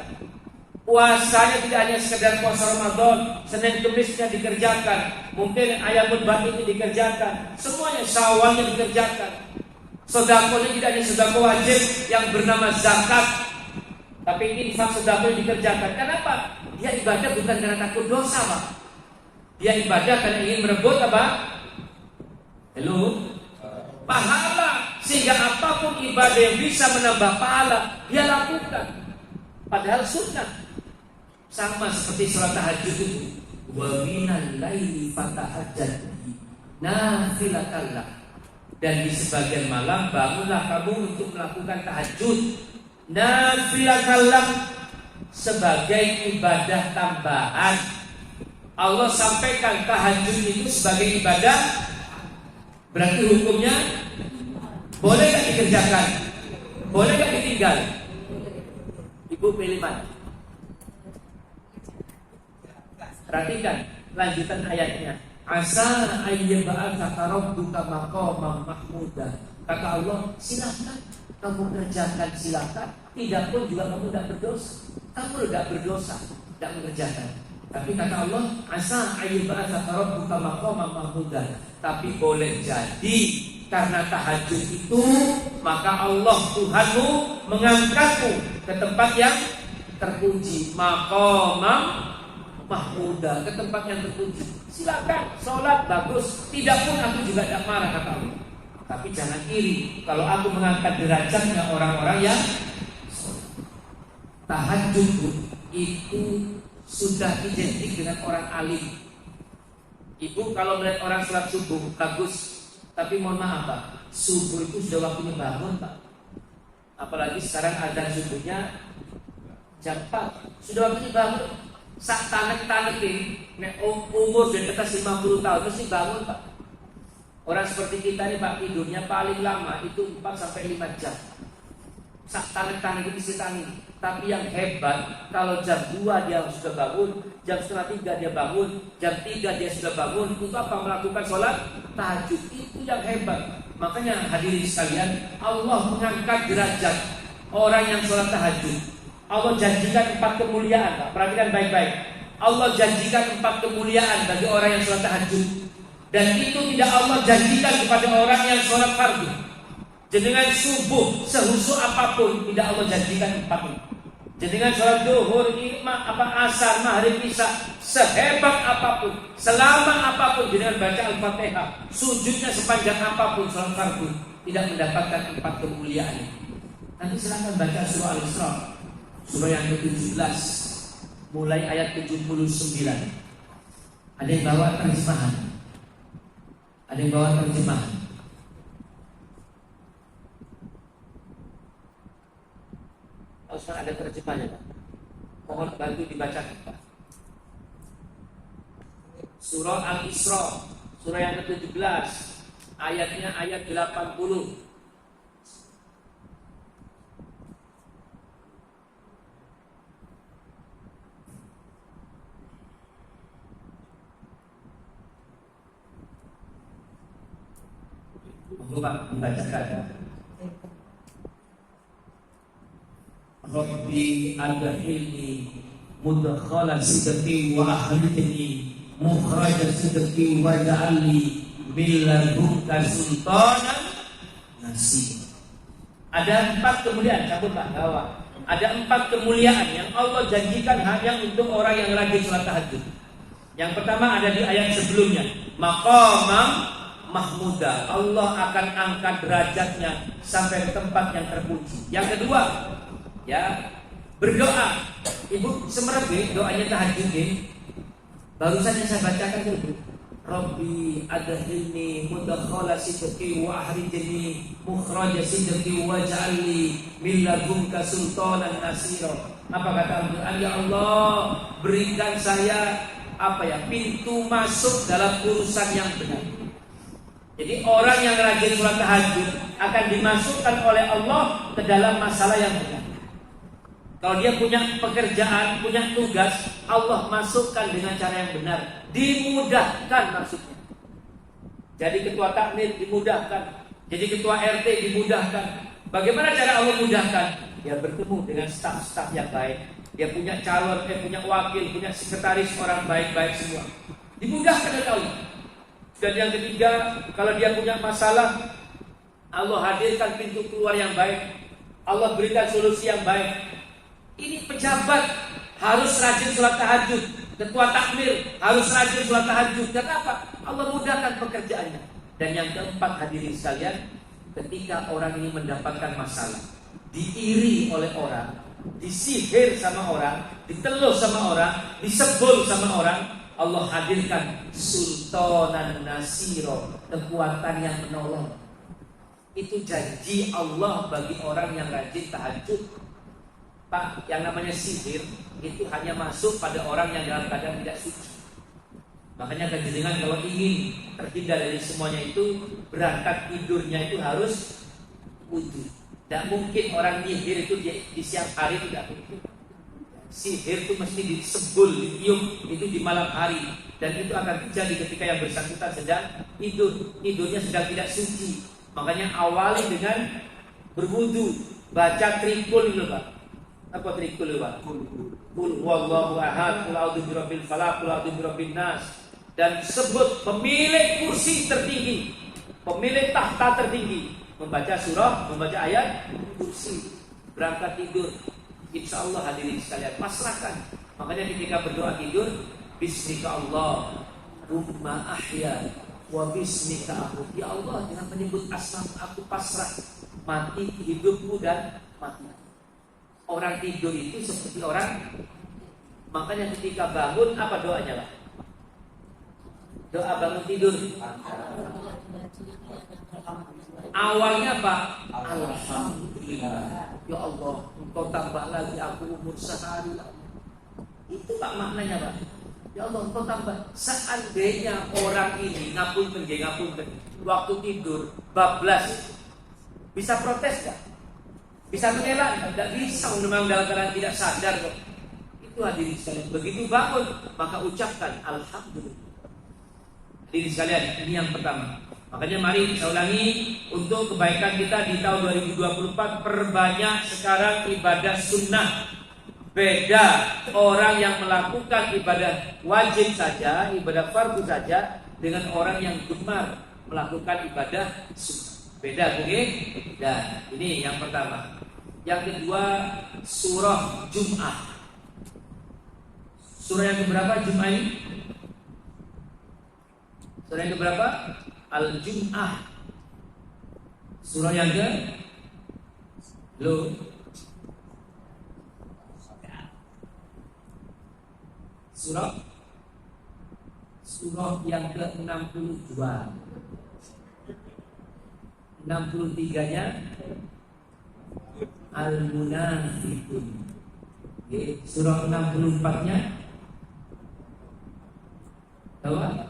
Puasanya tidak hanya sekedar puasa Ramadan, Senin Kemisnya dikerjakan, mungkin ayamul bad ini dikerjakan, semuanya Syawalnya dikerjakan. Sedekahnya tidak hanya sedekah wajib yang bernama zakat, tapi infak sedekah dikerjakan. Kenapa? Dia ibadah bukan karena takut dosa, Pak. Dia ibadah karena ingin merebut apa? Pahala. Sehingga apapun ibadah yang bisa menambah pahala, dia lakukan. Padahal sunnah. Sama seperti sholat tahajud itu. Wa minal laili fatahajjat nafilatan lak. Dan di sebagian malam bangunlah kamu untuk melakukan tahajud nafilatan lak, sebagai ibadah tambahan. Allah sampaikan tahajud itu sebagai ibadah. Berarti hukumnya boleh gak dikerjakan? Boleh gak ditinggal? Ibu pilih mana? Perhatikan lanjutan ayatnya. Asa ayyaba'atsaka rabbuka maqaman mahmuda. Kata Allah, silakan kamu kerjakan, silakan. Tidak pun juga kamu tidak berdosa. Kamu tidak berdosa, tidak mengerjakan. Tapi kata Allah, asa ayyaba'atsaka rabbuka maqaman mahmuda. Tapi boleh jadi karena tahajud itu, maka Allah Tuhanmu mengangkatmu ke tempat yang terpuji, maqaman mahmuda, ke tempat yang terpuji. Silakan sholat bagus, tidak pun aku juga tidak marah, kata Allah. Tapi jangan iri kalau aku mengangkat derajatnya orang-orang yang tahajud itu sudah identik dengan orang alim. Ibu kalau melihat orang sholat subuh bagus, tapi mohon maaf Pak, subuh itu sudah waktunya bangun Pak. Apalagi sekarang adzan subuhnya jam 4, sudah waktunya bangun. Sak tanek-tanek ini umur di atas 50 tahun mesti bangun Pak. Orang seperti kita ini Pak, tidurnya paling lama itu 4 sampai 5 jam. Sak tanek-tanek itu mesti tani. Tapi yang hebat, kalau jam 2 dia sudah bangun, jam setengah 3 dia bangun, jam 3 dia sudah bangun, untuk apa? Melakukan sholat tahajud. Itu yang hebat. Makanya hadirin sekalian, Allah mengangkat derajat orang yang sholat tahajud. Allah janjikan 4 kemuliaan, Pak. Perhatikan baik-baik. Allah janjikan 4 kemuliaan bagi orang yang sholat tahajud. Dan itu tidak Allah janjikan kepada orang yang sholat fardu. Jenengan subuh sehusu apapun, tidak Allah janjikan 4 ini. Jenengan sholat duhur, asar, maghrib, isya, sehebat apapun, selama apapun jenengan baca Al-Fatihah, sujudnya sepanjang apapun sholat fardu, tidak mendapatkan 4 kemuliaan ini. Nanti silakan baca surah Al-Isra, surah yang ke-17, mulai ayat 79. Ada yang bawa terjemahan? Ada yang bawa terjemahan? Harus ada terjemahannya Pak. Mohon bantu dibacakan Pak. Surah Al-Isra, surah yang ke-17, ayatnya ayat 80. Pak, membacakan. Rabbi adkhilni mudkhala sidqi wa akhrijni mukhraja sidqi waj'alni min ladunka sultanan nasir. Ada 4 kemuliaan, cabut Pak, bawah. Ada 4 kemuliaan yang Allah janjikan hanya untuk orang yang rajin salat tahajud. Yang pertama ada di ayat sebelumnya, maqamam mahmuda. Allah akan angkat derajatnya sampai ke tempat yang terpuji. Yang kedua, ya, berdoa. Ibu semerep doanya tahajud ini. Barusan yang saya bacakan itu, Rabbi adkhilni mudkhala sidqi wa akhrijni mukhraja sidqi waj'alni min ladunka sultanan nasira. Apa kata Al-Qur'an? Ya Allah, berikan saya pintu masuk dalam urusan yang benar. Jadi orang yang rajin sholat tahajud akan dimasukkan oleh Allah ke dalam masalah yang benar. Kalau dia punya pekerjaan, punya tugas, Allah masukkan dengan cara yang benar, dimudahkan maksudnya. Jadi ketua takmir dimudahkan, jadi ketua RT dimudahkan. Bagaimana cara Allah mudahkan? Dia bertemu dengan staf-staf yang baik. Dia punya calon, dia punya wakil, punya sekretaris orang baik-baik semua. Dimudahkan oleh Allah. Dan yang ketiga, kalau dia punya masalah, Allah hadirkan pintu keluar yang baik. Allah berikan solusi yang baik. Ini pejabat harus rajin sholat tahajud. Ketua takmir harus rajin sholat tahajud. Kenapa? Allah mudahkan pekerjaannya. Dan yang keempat, hadirin sekalian, ketika orang ini mendapatkan masalah, diiri oleh orang, disihir sama orang, ditelus sama orang, disebul sama orang, Allah hadirkan sultanan nasiro, kekuatan yang menolong. Itu janji Allah bagi orang yang rajin tahajud. Pak, yang namanya sihir itu hanya masuk pada orang yang dalam keadaan tidak suci. Makanya kejenengan kalau ingin terhindar dari semuanya itu, berangkat tidurnya itu harus wudhu. Tidak mungkin orang nyihir itu di siang hari, tidak mungkin. Sihir itu mesti disebul, ditiup itu di malam hari. Dan itu akan terjadi ketika yang bersangkutan sedang tidur, tidurnya sedang tidak suci. Makanya awali dengan berwudu, baca trikul itu Pak. Apa trikul itu Pak? Qul huwallahu ahad, qul a'udzu birabbil falaq, qul a'udzu birabbin nas. Dan sebut pemilik kursi tertinggi, pemilik tahta tertinggi, membaca surah, membaca ayat kursi, berangkat tidur. Insya Allah hadirin sekalian, pasrahkan. Makanya ketika berdoa tidur, bismika Allah rumma ahya wa bismika aku. Ya Allah, dengan menyebut asma aku pasrah, mati hidupku dan mati. Orang tidur itu seperti orang. Makanya ketika bangun, apa doanya Pak? Doa bangun tidur awalnya Pak, alhamdulillah, ya Allah, Engkau tambah lagi aku umur sehari. Itu Pak maknanya Pak. Ya Allah, Engkau tambah. Seandainya orang ini ngapunten, waktu tidur bablas, bisa protes gak? Bisa mengelak? Tidak bisa, memang dalam keadaan tidak sadar kok. Itu hadirin sekalian. Begitu bangun, maka ucapkan alhamdulillah. Hadirin sekalian, ini yang pertama. Makanya mari saya ulangi, untuk kebaikan kita di tahun 2024, perbanyak sekarang ibadah sunnah. Beda orang yang melakukan ibadah wajib saja, ibadah fardu saja, dengan orang yang gemar melakukan ibadah sunnah. Beda mungkin? Dan ini yang pertama. Yang kedua, surah Jum'ah. Surah yang keberapa Jum'ah ini? Surah yang keberapa? Al-Jum'ah. Surah yang ke? Loh. Surah yang ke-62. 63-nya Al-Munafiqun. Surah 64-nya apa?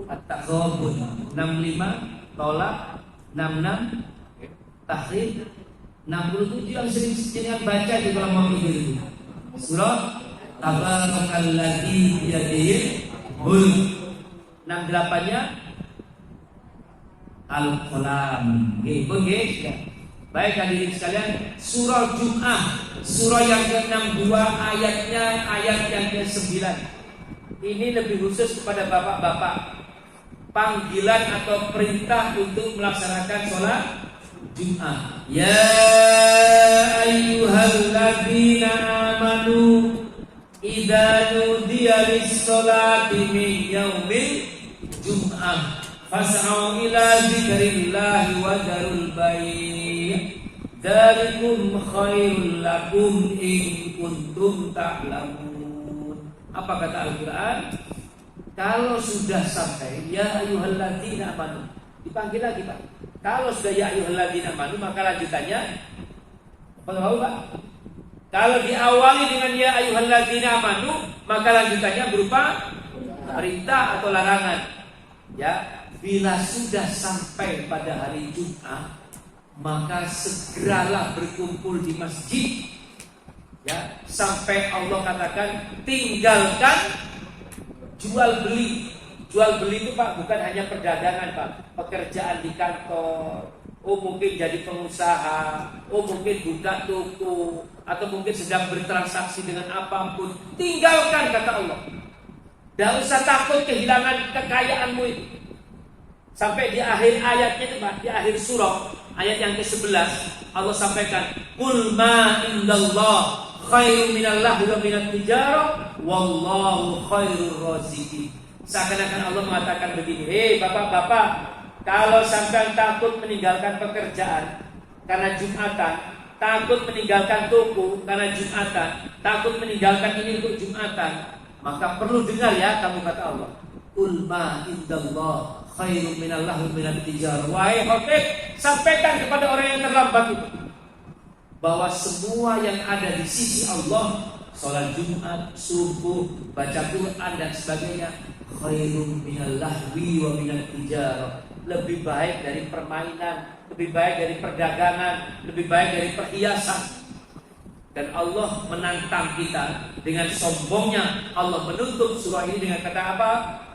At-Taghabun. 65 Tolak, 66 Tahrim, 67 yang sering jenengan baca di dalam waktu itu. Surah Tabarakalladzi biyadihil mulk. 68-nya Al-Qalam. Nggih. Baik hadirin sekalian, surah Jum'ah, surah yang ke-62, ayatnya ayat yang ke-9. Ini lebih khusus kepada bapak-bapak. Panggilan atau perintah untuk melaksanakan sholat Jum'ah. Ya ayyuhalladzina amanu idza nudiya lis-sholati min yaumil jum'ah fas'au ila dzikrillahi wa dzarul bai'. Dzalikum khairul lakum in kuntum ta'lamun. Apa kata Al-Qur'an? Kalau sudah sampai ya ayyuhalladzina amanu, dipanggil lagi Pak. Kalau sudah ya ayyuhalladzina amanu, maka lanjutannya apa tahu Pak? Kalau diawali dengan ya ayyuhalladzina amanu, maka lanjutannya berupa perintah atau larangan. Ya, bila sudah sampai pada hari Jumat, maka segeralah berkumpul di masjid. Ya, sampai Allah katakan tinggalkan jual beli. Jual beli itu Pak bukan hanya perdagangan Pak, pekerjaan di kantor, mungkin jadi pengusaha, mungkin buka toko, atau mungkin sedang bertransaksi dengan apapun. Tinggalkan kata Allah. Tidak usah takut kehilangan kekayaanmu itu. Sampai di akhir ayatnya itu Pak, di akhir surah ayat yang ke-11 Allah sampaikan, "Qul ma indallah khairu minallah wa minat tijarah wallahu khairur raziqin." Seakan-akan Allah mengatakan begini, hei bapak-bapak, kalau sampai takut meninggalkan pekerjaan karena Jumatan, takut meninggalkan toko karena Jumatan, takut meninggalkan ini untuk Jumatan, maka perlu dengar ya kamu kata Allah. Qul ma indallah khairu minallah wa minat tijarah. Wahai khatib, sampaikan kepada orang yang terlambat itu bahwa semua yang ada di sisi Allah, sholat Jumat, subuh, baca Quran dan sebagainya, khairun minal lahwi wa minal tijarah, lebih baik dari permainan, lebih baik dari perdagangan, lebih baik dari perhiasan. Dan Allah menantang kita dengan sombongnya. Allah menutup surah ini dengan kata apa?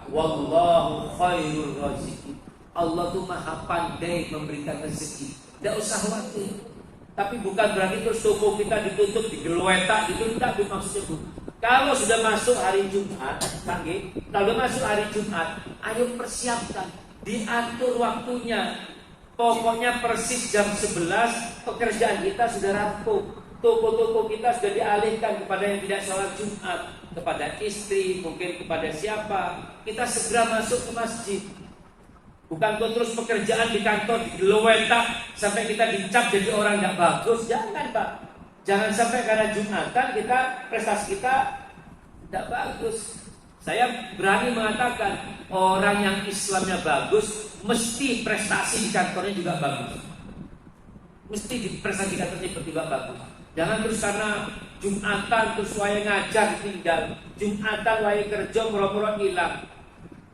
Wallahu khairur raziqin. Allah tuh maha pandai memberikan rezeki. Tidak usah khawatir. Tapi bukan berarti terus toko kita ditutup, digelewetak, gitu tidak maksudnya Bu. Kalau sudah masuk hari Jumat, kalau masuk hari Jumat, ayo persiapkan, diatur waktunya. Pokoknya persis jam 11 pekerjaan kita sudah rampung. Toko-toko kita sudah dialihkan kepada yang tidak sholat Jumat, kepada istri, mungkin kepada siapa. Kita segera masuk ke masjid. Bukan terus pekerjaan di kantor digelewetak sampai kita dicap jadi orang tidak bagus. Jangan Pak. Jangan sampai karena Jumatan kita prestasi kita tidak bagus. Saya berani mengatakan orang yang Islamnya bagus mesti prestasi di kantornya juga bagus. Mesti di prestasi di kantornya juga bagus. Jangan terus karena Jumatan terus waya ngajar tinggal, Jumatan waya kerja murah-murah hilang.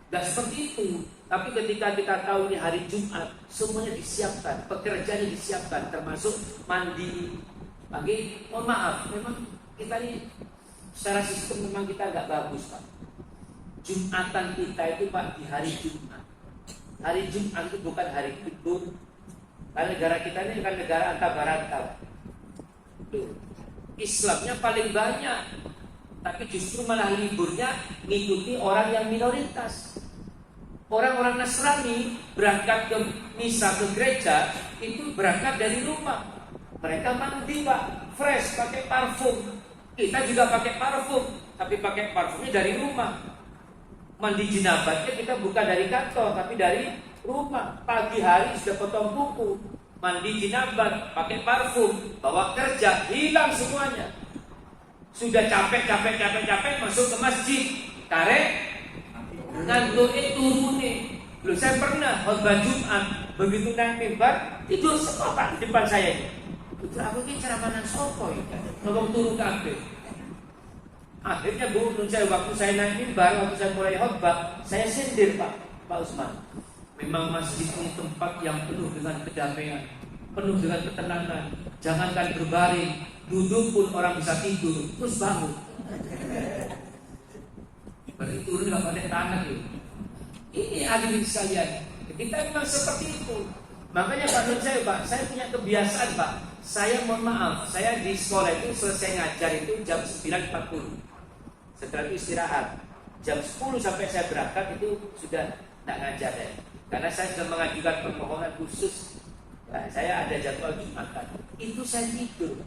Tidak seperti itu. Tapi ketika kita tahu di hari Jumat semuanya disiapkan, pekerjaannya disiapkan, termasuk mandi. Pagi, mohon maaf, memang kita ini secara sistem memang kita agak bagus Pak. Jumatan kita itu Pak di hari Jumat. Hari Jumat itu bukan hari libur. Karena negara kita ini kan negara anta-baranta. Islamnya paling banyak, tapi justru malah liburnya ngikuti orang yang minoritas. Orang-orang Nasrani berangkat ke misa ke gereja itu berangkat dari rumah. Mereka mandi Pak, fresh, pakai parfum. Kita juga pakai parfum, tapi pakai parfumnya dari rumah. Mandi jenabatnya kita bukan dari kantor, tapi dari rumah. Pagi hari sudah potong kuku, mandi jenabat, pakai parfum, bawa kerja, hilang semuanya. Sudah capek masuk ke masjid, karek ngantuk turune. Loh, saya pernah khotbah Jumat, begitu naik mimbar, tidur semua Pak di depan saya. Itu aku ini ceramahan sopo ya. Nolong turun kabeh. Akhirnya Bu, waktu saya naik mimbar, waktu saya mulai khotbah, saya sindir Pak Usman. Memang masjid ini tempat yang penuh dengan kedamaian, penuh dengan ketenangan. Jangankan berbaring, duduk pun orang bisa tidur, terus bangun. Berarti turun nggak pada tanah ya. Ini hadirin sekalian, kita memang seperti itu. Makanya menurut saya punya kebiasaan Pak. Saya mohon maaf, saya di sekolah itu selesai ngajar itu jam 9.40. Setelah itu istirahat. Jam 10 sampai saya berangkat itu sudah tidak ngajar ya. Karena saya sudah mengajukan permohonan khusus. Nah, saya ada jadwal Jumatan. Itu saya tidur.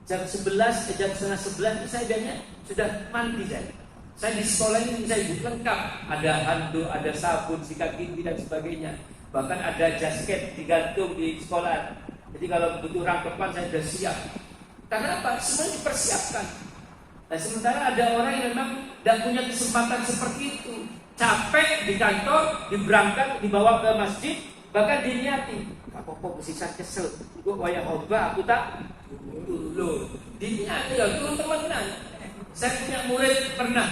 Jam 11, jam setengah 11 itu saya biasanya sudah mandi saya. Saya di sekolah ini saya lengkap, ada handuk, ada sabun, sikat gigi dan sebagainya. Bahkan ada jasket digantung di sekolah. Jadi kalau butuh rangkepan saya sudah siap. Karena apa? Semua dipersiapkan. Nah, sementara ada orang yang memang tidak punya kesempatan seperti itu. Capek di kantor, diberangkat, dibawa ke masjid, bahkan diniati. Apa-apa mesti saya kesel. Gue wayang khotbah, aku tak dulu. Diniati ya, turun teman-teman. Saya punya murid pernah,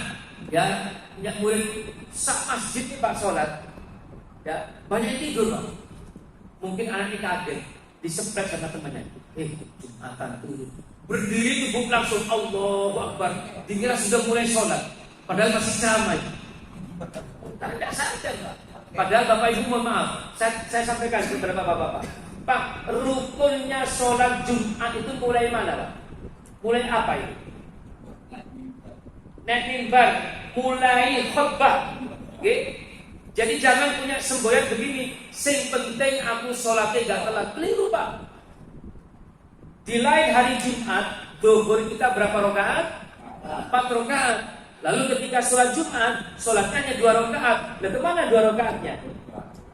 ya, punya murid sak masjid Pak sholat, ya, banyak tidur Pak. Mungkin anaknya kaget, disepret sama temannya. Jumatan tuh. Berdiri tubuh langsung Allahu Akbar. Dikira sudah mulai sholat, padahal masih ceramah. Tidak sadar, Pak. Padahal Bapak Ibu mohon maaf, saya sampaikan kepada Bapak-bapak. Pak, rukunnya sholat Jumat itu mulai mana, Pak? Mulai apa itu? Naik mimbar, mulai khutbah. Okay? Jadi jangan punya semboyan begini. Sing penting aku sholatnya gak telat. Keliru, Pak. Di lain hari Jumat, zuhur kita berapa rakaat? 4 rakaat. Lalu ketika sholat Jumat, sholatnya hanya 2 rakaat. Lalu mana 2 rakaatnya?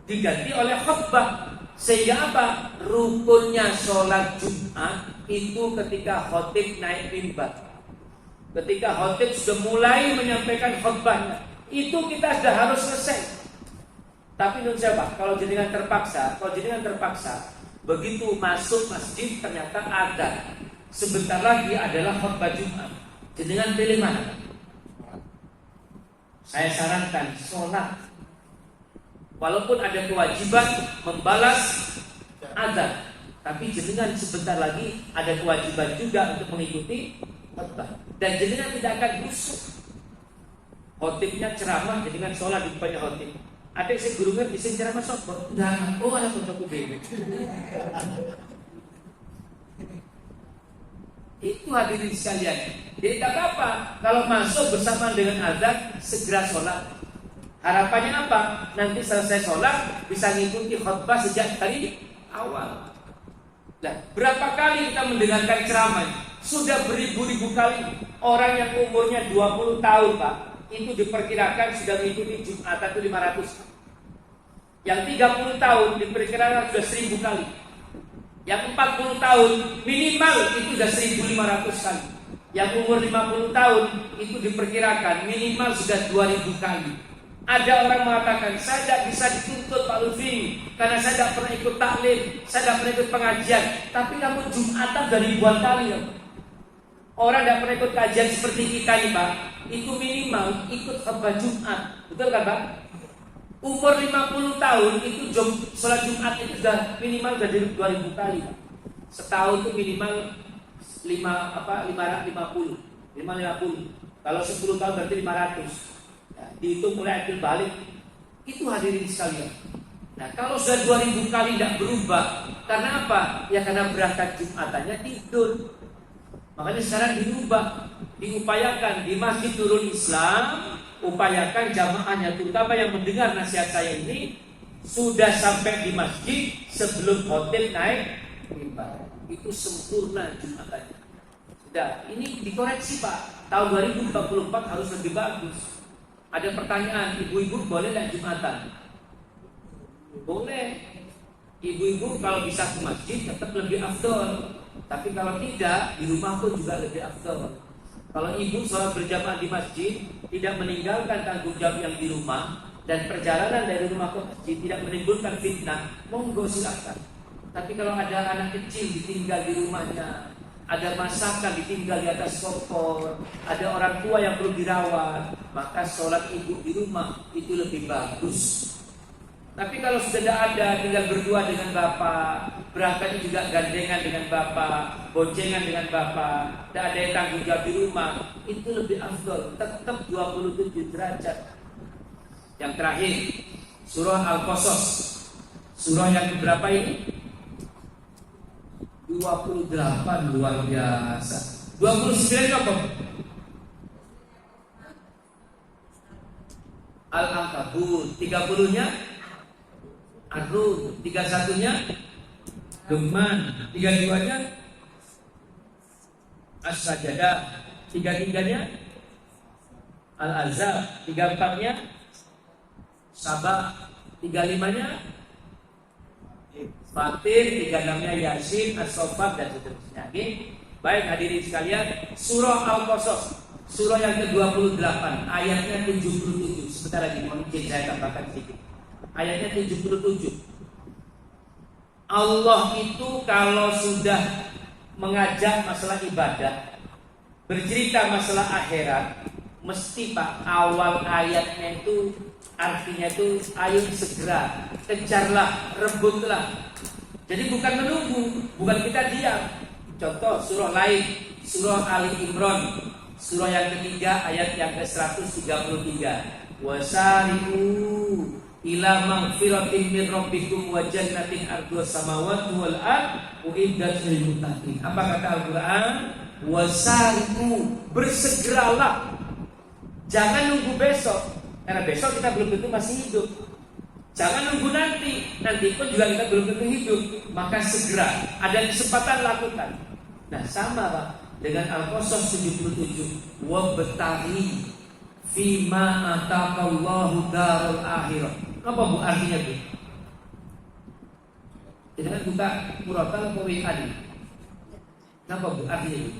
Diganti oleh khutbah. Sehingga apa? Rukunnya sholat Jumat itu ketika khotib naik mimbar. Ketika khotib sudah mulai menyampaikan khutbahnya, itu kita sudah harus selesai. Tapi menurut saya, Pak, kalau jenengan terpaksa, begitu masuk masjid ternyata ada sebentar lagi adalah khutbah Jumat. Jenengan pilih mana? Saya sarankan sholat. Walaupun ada kewajiban membalas azan, tapi jenengan sebentar lagi ada kewajiban juga untuk mengikuti khutbah. Dan jenengan tidak akan busuk. Khotibnya ceramah, jenengan sholat di depannya khotib. Ada yang gurunya bisa ceramah sopor. Nah, ada koncoku bebek. Itu hadirin sekalian. Jadi tak apa kalau masuk bersama dengan azan segera sholat. Harapannya apa? Nanti selesai sholat bisa mengikuti khutbah sejak tadi awal. Nah, berapa kali kita mendengarkan ceramah? Sudah beribu-ribu kali. Orang yang umurnya 20 tahun, Pak, itu diperkirakan sudah mengikuti Jumatan itu 500. Yang 30 tahun diperkirakan sudah 1000 kali. Yang 40 tahun minimal itu sudah 1500 kali. Yang umur 50 tahun itu diperkirakan minimal sudah 2000 kali. Ada orang mengatakan, saya tidak bisa dituntut Pak Lutfi karena saya tidak pernah ikut taklim, saya tidak pernah ikut pengajian. Tapi kamu Jumatan dari ribuan kali ya. Orang tidak pernah ikut kajian seperti kita nih, Pak, itu minimal ikut khutbah Jumat. Betul kan, Pak? Umur 50 tahun itu sholat Jumat itu sudah minimal dari 2000 kali. Setahun itu minimal 550. Kalau 10 tahun berarti 500. Ya, dihitung mulai akil balik. Itu hadirin sekalian. Nah, kalau sudah 2000 kali tidak berubah, karena apa? Ya karena berangkat Jumatannya tidur. Makanya sekarang diupayakan di Masjid Nurul Islam, upayakan jamaahnya, terutama yang mendengar nasihat saya ini sudah sampai di masjid sebelum khotib naik mimbar. Itu sempurna Jumatannya. Sudah, ini dikoreksi, Pak. Tahun 2044 harus lebih bagus. Ada pertanyaan, ibu-ibu boleh nggak Jumatan? Boleh. Ibu-ibu kalau bisa ke masjid tetap lebih afdol. Tapi kalau tidak, di rumah pun juga lebih afdol. Kalau ibu sholat berjamaah di masjid, tidak meninggalkan tanggung jawab yang di rumah, dan perjalanan dari rumah ke masjid tidak menimbulkan fitnah, monggo silakan. Tapi kalau ada anak kecil ditinggal di rumahnya, ada masakan ditinggal di atas kompor, ada orang tua yang perlu dirawat, maka sholat ibu di rumah itu lebih bagus. Tapi kalau sudah tidak ada, tinggal berdua dengan bapak, berangkatnya juga gandengan dengan bapak, boncengan dengan bapak, tidak ada yang tanggung jawab di rumah, itu lebih afdol, tetap 27 derajat. Yang terakhir, surah Al-Qasas. Surah yang berapa ini? 28, luar biasa. 29 apa? Al-Ankabut. 30-nya Ar-Rum. 31-nya Geman. 32-nya As-Sajadah. 33-nya Al-Azab. 34-nya Sabah. 35-nya Fatir. 36-nya Yasin, As-Saffat, dan seterusnya. Baik hadirin sekalian, surah Al-Qasas, surah yang ke-28, ayatnya 77. Sebentar lagi, mohon izin saya tambahkan sedikit. Ayatnya 77. Allah itu kalau sudah mengajak masalah ibadah, bercerita masalah akhirat, mesti Pak, awal ayatnya itu artinya itu ayo segera, kejarlah, rebutlah. Jadi bukan menunggu, bukan kita diam. Contoh surah lain, surah Ali Imran, surah yang ketiga ayat yang ke-133. Wasari'u ila magfiratin min rabbikum wa jannatin ardhus samawati wal ard uiddat lil muttaqin. Apa kata Al-Qur'an? Wasari'u, bersegeralah. Jangan nunggu besok, karena besok kita belum tentu masih hidup. Jangan nunggu nanti pun juga kita belum tentu hidup. Maka segera, ada kesempatan lakukan. Nah sama Pak dengan Al-Qasas 77. Wabtaghi fima ataqallahu darul akhirah. Apa bu artinya bu? Jangan buka murotal atau WA. Apa bu artinya bu?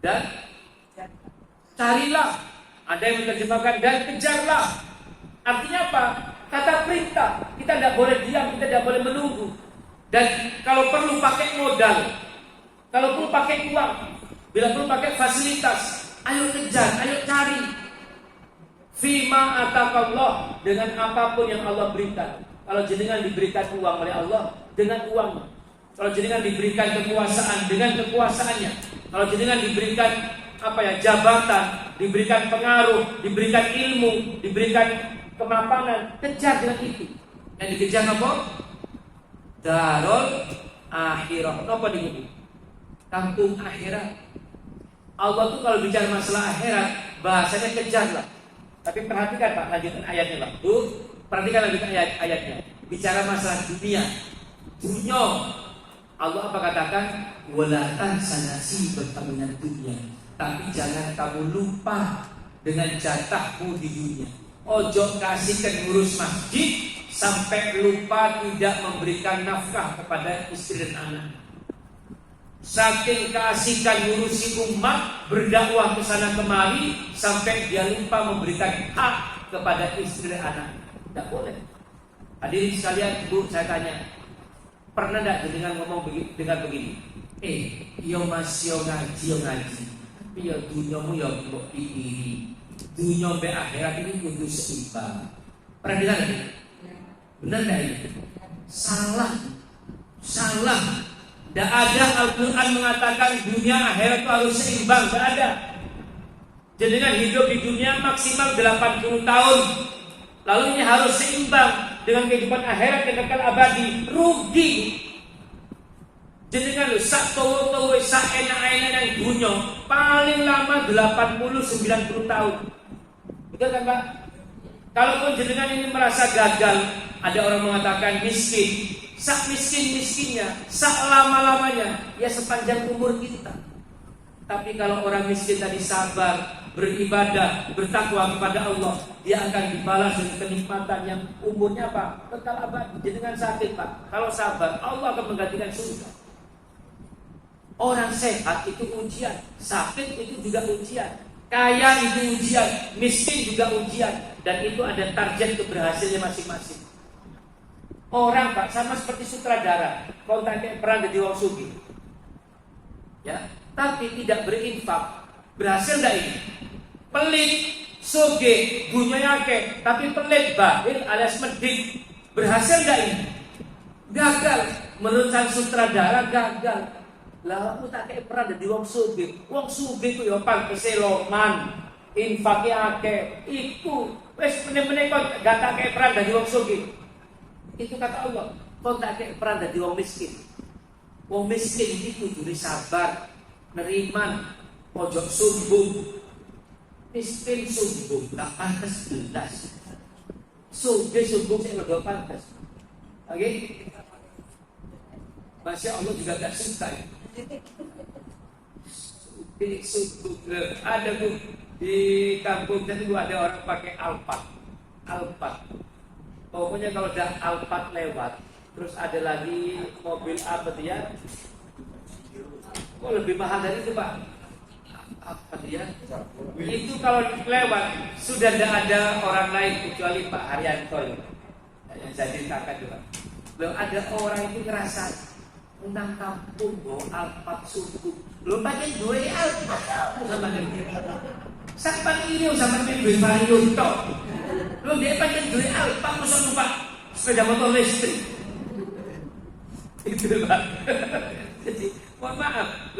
Dan carilah. Ada yang menerjemahkan dan kejarlah. Artinya apa? Kata perintah. Kita tidak boleh diam, kita tidak boleh menunggu. Dan kalau perlu pakai modal, kalau perlu pakai uang, bila perlu pakai fasilitas, ayo kejar, ayo cari. Fima ataqallah, dengan apapun yang Allah berikan. Kalau jenengan diberikan uang oleh Allah, dengan uang. Kalau jenengan diberikan kekuasaan, dengan kekuasaannya. Kalau jenengan diberikan jabatan, diberikan pengaruh, diberikan ilmu, diberikan kemapanan, kejar dengan itu. Yang dikejar apa? Darul akhirat. Apa disebut? Kampung akhirat. Allah tuh kalau bicara masalah akhirat, bahasanya kejarlah. Tapi perhatikan Pak, lanjutan ayatnya Pak. Bu, perhatikan lanjutan ayatnya. Bicara masalah dunia. Dunia. Allah apa katakan? Wala tansa nasibaka minad dunya. Tapi jangan kamu lupa dengan jatahmu di dunia. Ojo kasihkan ngurus masjid sampai lupa tidak memberikan nafkah kepada istri dan anak. Saking kasihkan ngurusi umat, berdakwah ke sana kemari sampai dia lupa memberikan hak kepada istri dan anak. Tidak boleh. Hadirin sekalian, Bu, saya tanya, pernah tidak dengan ngomong dengan begini? Yo mas yo ngaji. Tapi ya dunyamu ya mbok pikiri. Dunia be akhirat ini kudu seimbang. Pernah dengar ini? Benar enggak ini? Salah. Tidak ada Al-Quran mengatakan dunia akhirat itu harus seimbang. Tidak ada. Jadi dengan hidup di dunia maksimal 80 tahun, lalu ini harus seimbang dengan kehidupan akhirat yang kekal abadi. Rugi. Jadi dengan sak towo sak enak-enak yang dunia paling lama 80-90 tahun. Betul kan Pak? Kalaupun jenengan ini merasa gagal, ada orang mengatakan miskin. Sak miskin-miskinnya, sak lama-lamanya, ya sepanjang umur kita. Tapi kalau orang miskin tadi sabar, beribadah, bertakwa kepada Allah, dia akan dibalas dengan kenikmatan yang umurnya apa? Kekal abadi. Jenengan sakit Pak, kalau sabar, Allah akan menggantikan surga. Orang sehat itu ujian, sakit itu juga ujian, kaya itu ujian, miskin juga ujian, dan itu ada target keberhasilannya masing-masing. Orang Pak sama seperti sutradara, kontraknya peran jadi wong sugih, ya, tapi tidak berinfak, berhasil enggak ini? Pelit, sugih, dunyanya akeh, tapi pelit, bakhil alias medit, berhasil enggak ini? Gagal, menurut sang sutradara gagal. Lah aku tak kayak pernah jadi wong sugih. Wong sugih ku ya pangkese loman, infake akeh. Iku wis meneh-meneh kok gak tak kayak pernah jadi wong sugih. Itu kata Allah, kok tak kayak pernah jadi wong miskin. Wong miskin iki kudu sabar, neriman, pojok sumbung. Miskin sumbung tak pantas belas. Sugih sumbung sing rada pantas. Oke? Masya Allah juga gak suka ya. Ada tuh di kampung itu ada orang pakai Alphard. Pokoknya kalau udah Alphard lewat, terus ada lagi mobil apa dia? Kok lebih mahal dari itu Pak? Apa dia? Itu kalau lewat sudah tidak ada orang lain kecuali Pak Haryanto yang saya ceritakan juga. Belum ada orang itu ngerasa undang kampung bawa Alphard suku. Belum pakai duwe Alphard sama dia. Sampai ini sama duwe Vario tok. Belum dia pakai duwe Alphard musuh numpak sepeda motor listrik. Itu Pak. Jadi mohon maaf,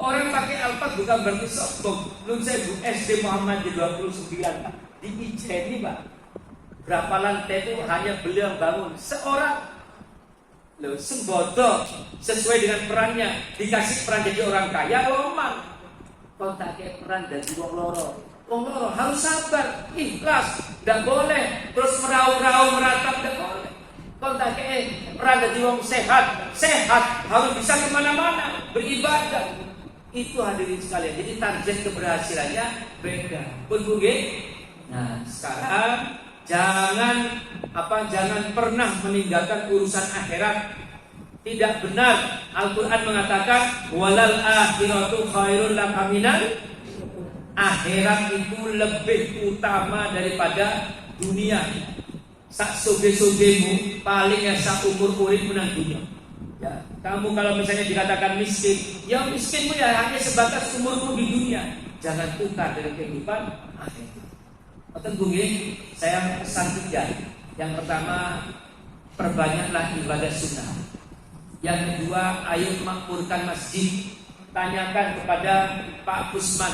orang pakai Alphard bukan berarti sombong. Saya SD Muhammadiyah 29 Pak, di Ijeni Pak. Berapa lantai itu hanya beliau bangun seorang. Sembodo sesuai dengan perannya, dikasih peran jadi orang kaya, lomang. Kau tak kayak peran dari wong loro. Wong loro harus sabar, ikhlas, tidak boleh terus merau-rau meratap, tidak boleh. Kau tak kayak peran dari wong sehat, harus bisa kemana-mana beribadah. Itu hadirin sekalian. Jadi target keberhasilannya beda. Betul nggih? Nah, sekarang jangan pernah meninggalkan urusan akhirat. Tidak benar. Al-Quran mengatakan walal akhiratu khairul laka minal. Akhirat itu lebih utama daripada dunia. Sak soge-sogemu paling ya sak umur urip menang dunia. Ya, kamu kalau misalnya dikatakan miskin, ya miskinmu ya hanya sebatas umurmu di dunia. Jangan tukar dengan kehidupan akhirat. Tentu saya pesan 3. Yang pertama, perbanyaklah ibadah sunnah. Yang kedua, ayo makmurkan masjid. Tanyakan kepada Pak Kusman,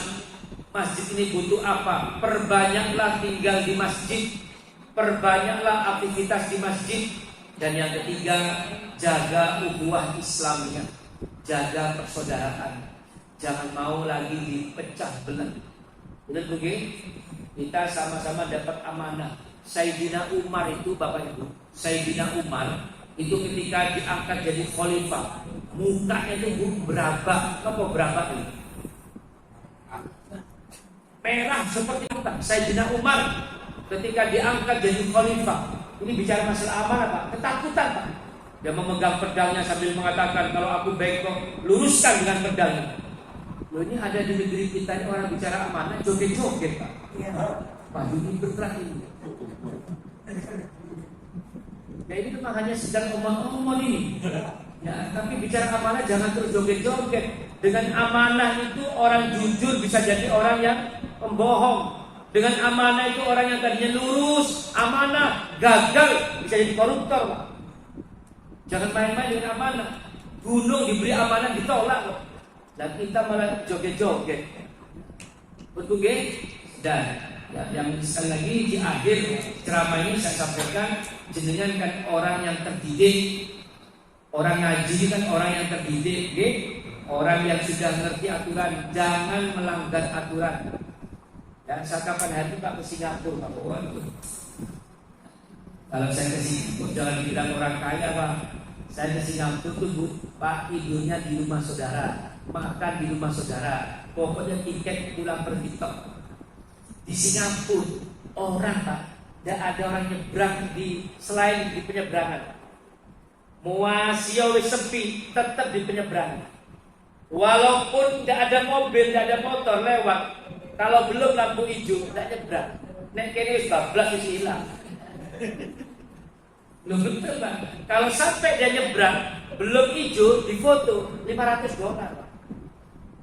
masjid ini butuh apa? Perbanyaklah tinggal di masjid, perbanyaklah aktivitas di masjid. Dan yang ketiga, jaga ukhuwah Islamnya, jaga persaudaraan. Jangan mau lagi dipecah belah. Benar begini? Kita sama-sama dapat amanah. Sayyidina Umar itu Bapak Ibu, Sayyidina Umar itu ketika diangkat jadi khalifah, mukanya itu berabak, apa berabak ini? Merah seperti apa? Sayyidina Umar ketika diangkat jadi khalifah, ini bicara masalah amanah Pak, ketakutan Pak. Dia memegang pedangnya sambil mengatakan, kalau aku bengkok, luruskan dengan pedangnya. Loh, ini ada di negeri kita ini orang bicara amanah joget-joget Pak. Pak ini bergerak ini. Ya ini memang hanya sedang omong-omong ini. Ya, tapi bicara amanah jangan terus joget-joget. Dengan amanah itu orang jujur bisa jadi orang yang pembohong. Dengan amanah itu orang yang tadinya lurus, amanah, gagal bisa jadi koruptor Pak. Jangan main-main dengan amanah. Gunung diberi amanah ditolak kok. Dan kita malah joget-joget. Betul nggih? Dan ya, yang sekali lagi di akhir ceramah ini saya sampaikan, jenengan kan orang yang terdidik. Orang ngaji kan orang yang terdidik, nggih? Orang yang sudah ngerti aturan, jangan melanggar aturan. Dan saya kapan hari Pak ke Singapura Pak. Kalau saya ke Singapura jangan dibilang orang kaya Pak. Saya ke Singapura tuh Bu, Pak tidurnya di rumah saudara, makan di rumah saudara, pokoknya tiket pulang pergi tok. Di Singapura orang Pak, tidak ada orang nyebrang di selain di penyeberangan. Muasio wis sepi, tetap di penyeberangan. Walaupun tidak ada mobil, tidak ada motor lewat, kalau belum lampu hijau tidak nyebrang. Nek kene wis bablas wis ilang. Loh betul Pak. Kalau sampai dia nyebrang belum hijau difoto $500 Pak.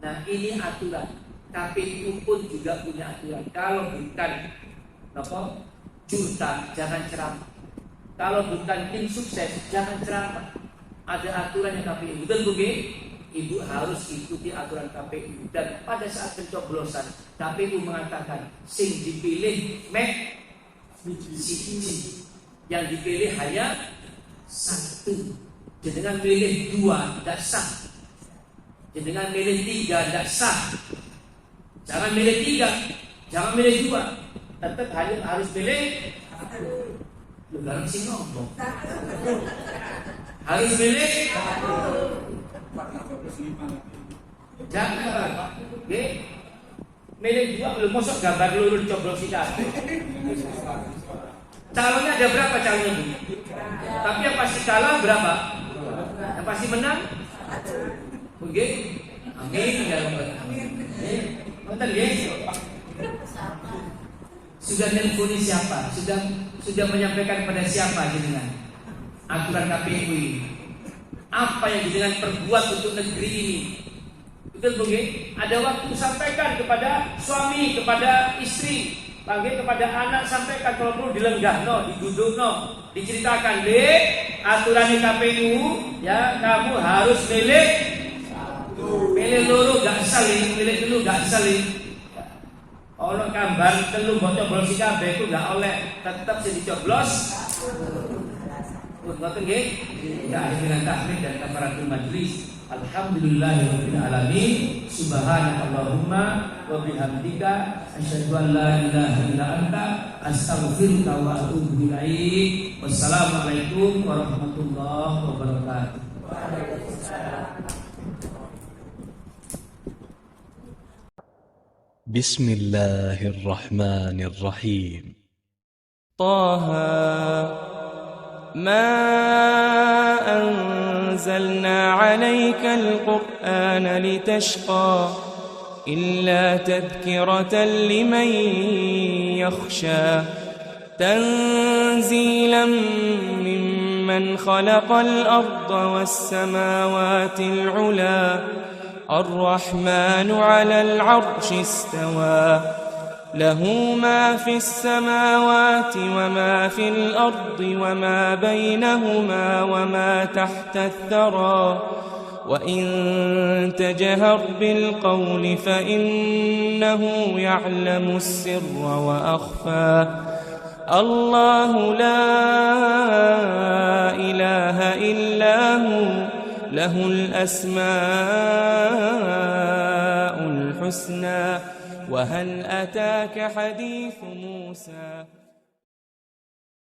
Nah ini aturan. KPU pun juga punya aturan. Kalau bukan junta jangan ceramah. Kalau bukan tim sukses jangan ceramah. Ada aturan yang KPU. Betul bukan? Ibu harus ikuti aturan KPU. Dan pada saat pencoblosan KPU mengatakan sing dipilih siji. Yang dipilih hanya 1. Jangan pilih 2 tidak sah. Jangan pilih 3 tidak sah. Jangan pilih 3, jangan pilih 2. Tetap harus pilih 1. Lu garang sih ngomong. Harus pilih 1. Jangan. Oke. Milih 2 belum masuk gambar lurus coblos kita. Calonnya ada berapa calonnya Bu? Tapi yang pasti kalah berapa? Yang pasti menang? Oke. Amin ya Rabbal alamin. Betul ya? Sudah nelponi siapa? Sudah menyampaikan pada siapa jenengan? Aturan KPU ini. Apa yang jenengan perbuat untuk negeri ini? Betul Bu? Ada waktu sampaikan kepada suami, kepada istri. panggil kepada anak, sampaikan kalau perlu dilenggahno, didudukno, diceritakan, "Dek, aturan di KPU ya kamu harus pilih loro gak saling, pilih telu gak saling. Ono gambar telu mbok coblos kabeh iku gak oleh, tetep sing dicoblos." Ngoten nggih. Ya dengan tahmid dan kafaratul majlis. Alhamdulillahirabbil alamin. Subhanakallahumma wa bihamdika asyhadu an la ilaha illa anta astaghfiruka wa atubu ilaik. Wassalamualaikum warahmatullahi wabarakatuh. بسم الله الرحمن الرحيم. طه ما أنزلنا عليك القرآن لتشقى إلا تذكرة لمن يخشى تنزيلا ممن خلق الأرض والسماوات العلى الرحمن على العرش استوى له ما في السماوات وما في الأرض وما بينهما وما تحت الثرى وإن تجهر بالقول فإنه يعلم السر وأخفى الله لا إله إلا هو له الأسماء الحسنى وهل أتاك حديث موسى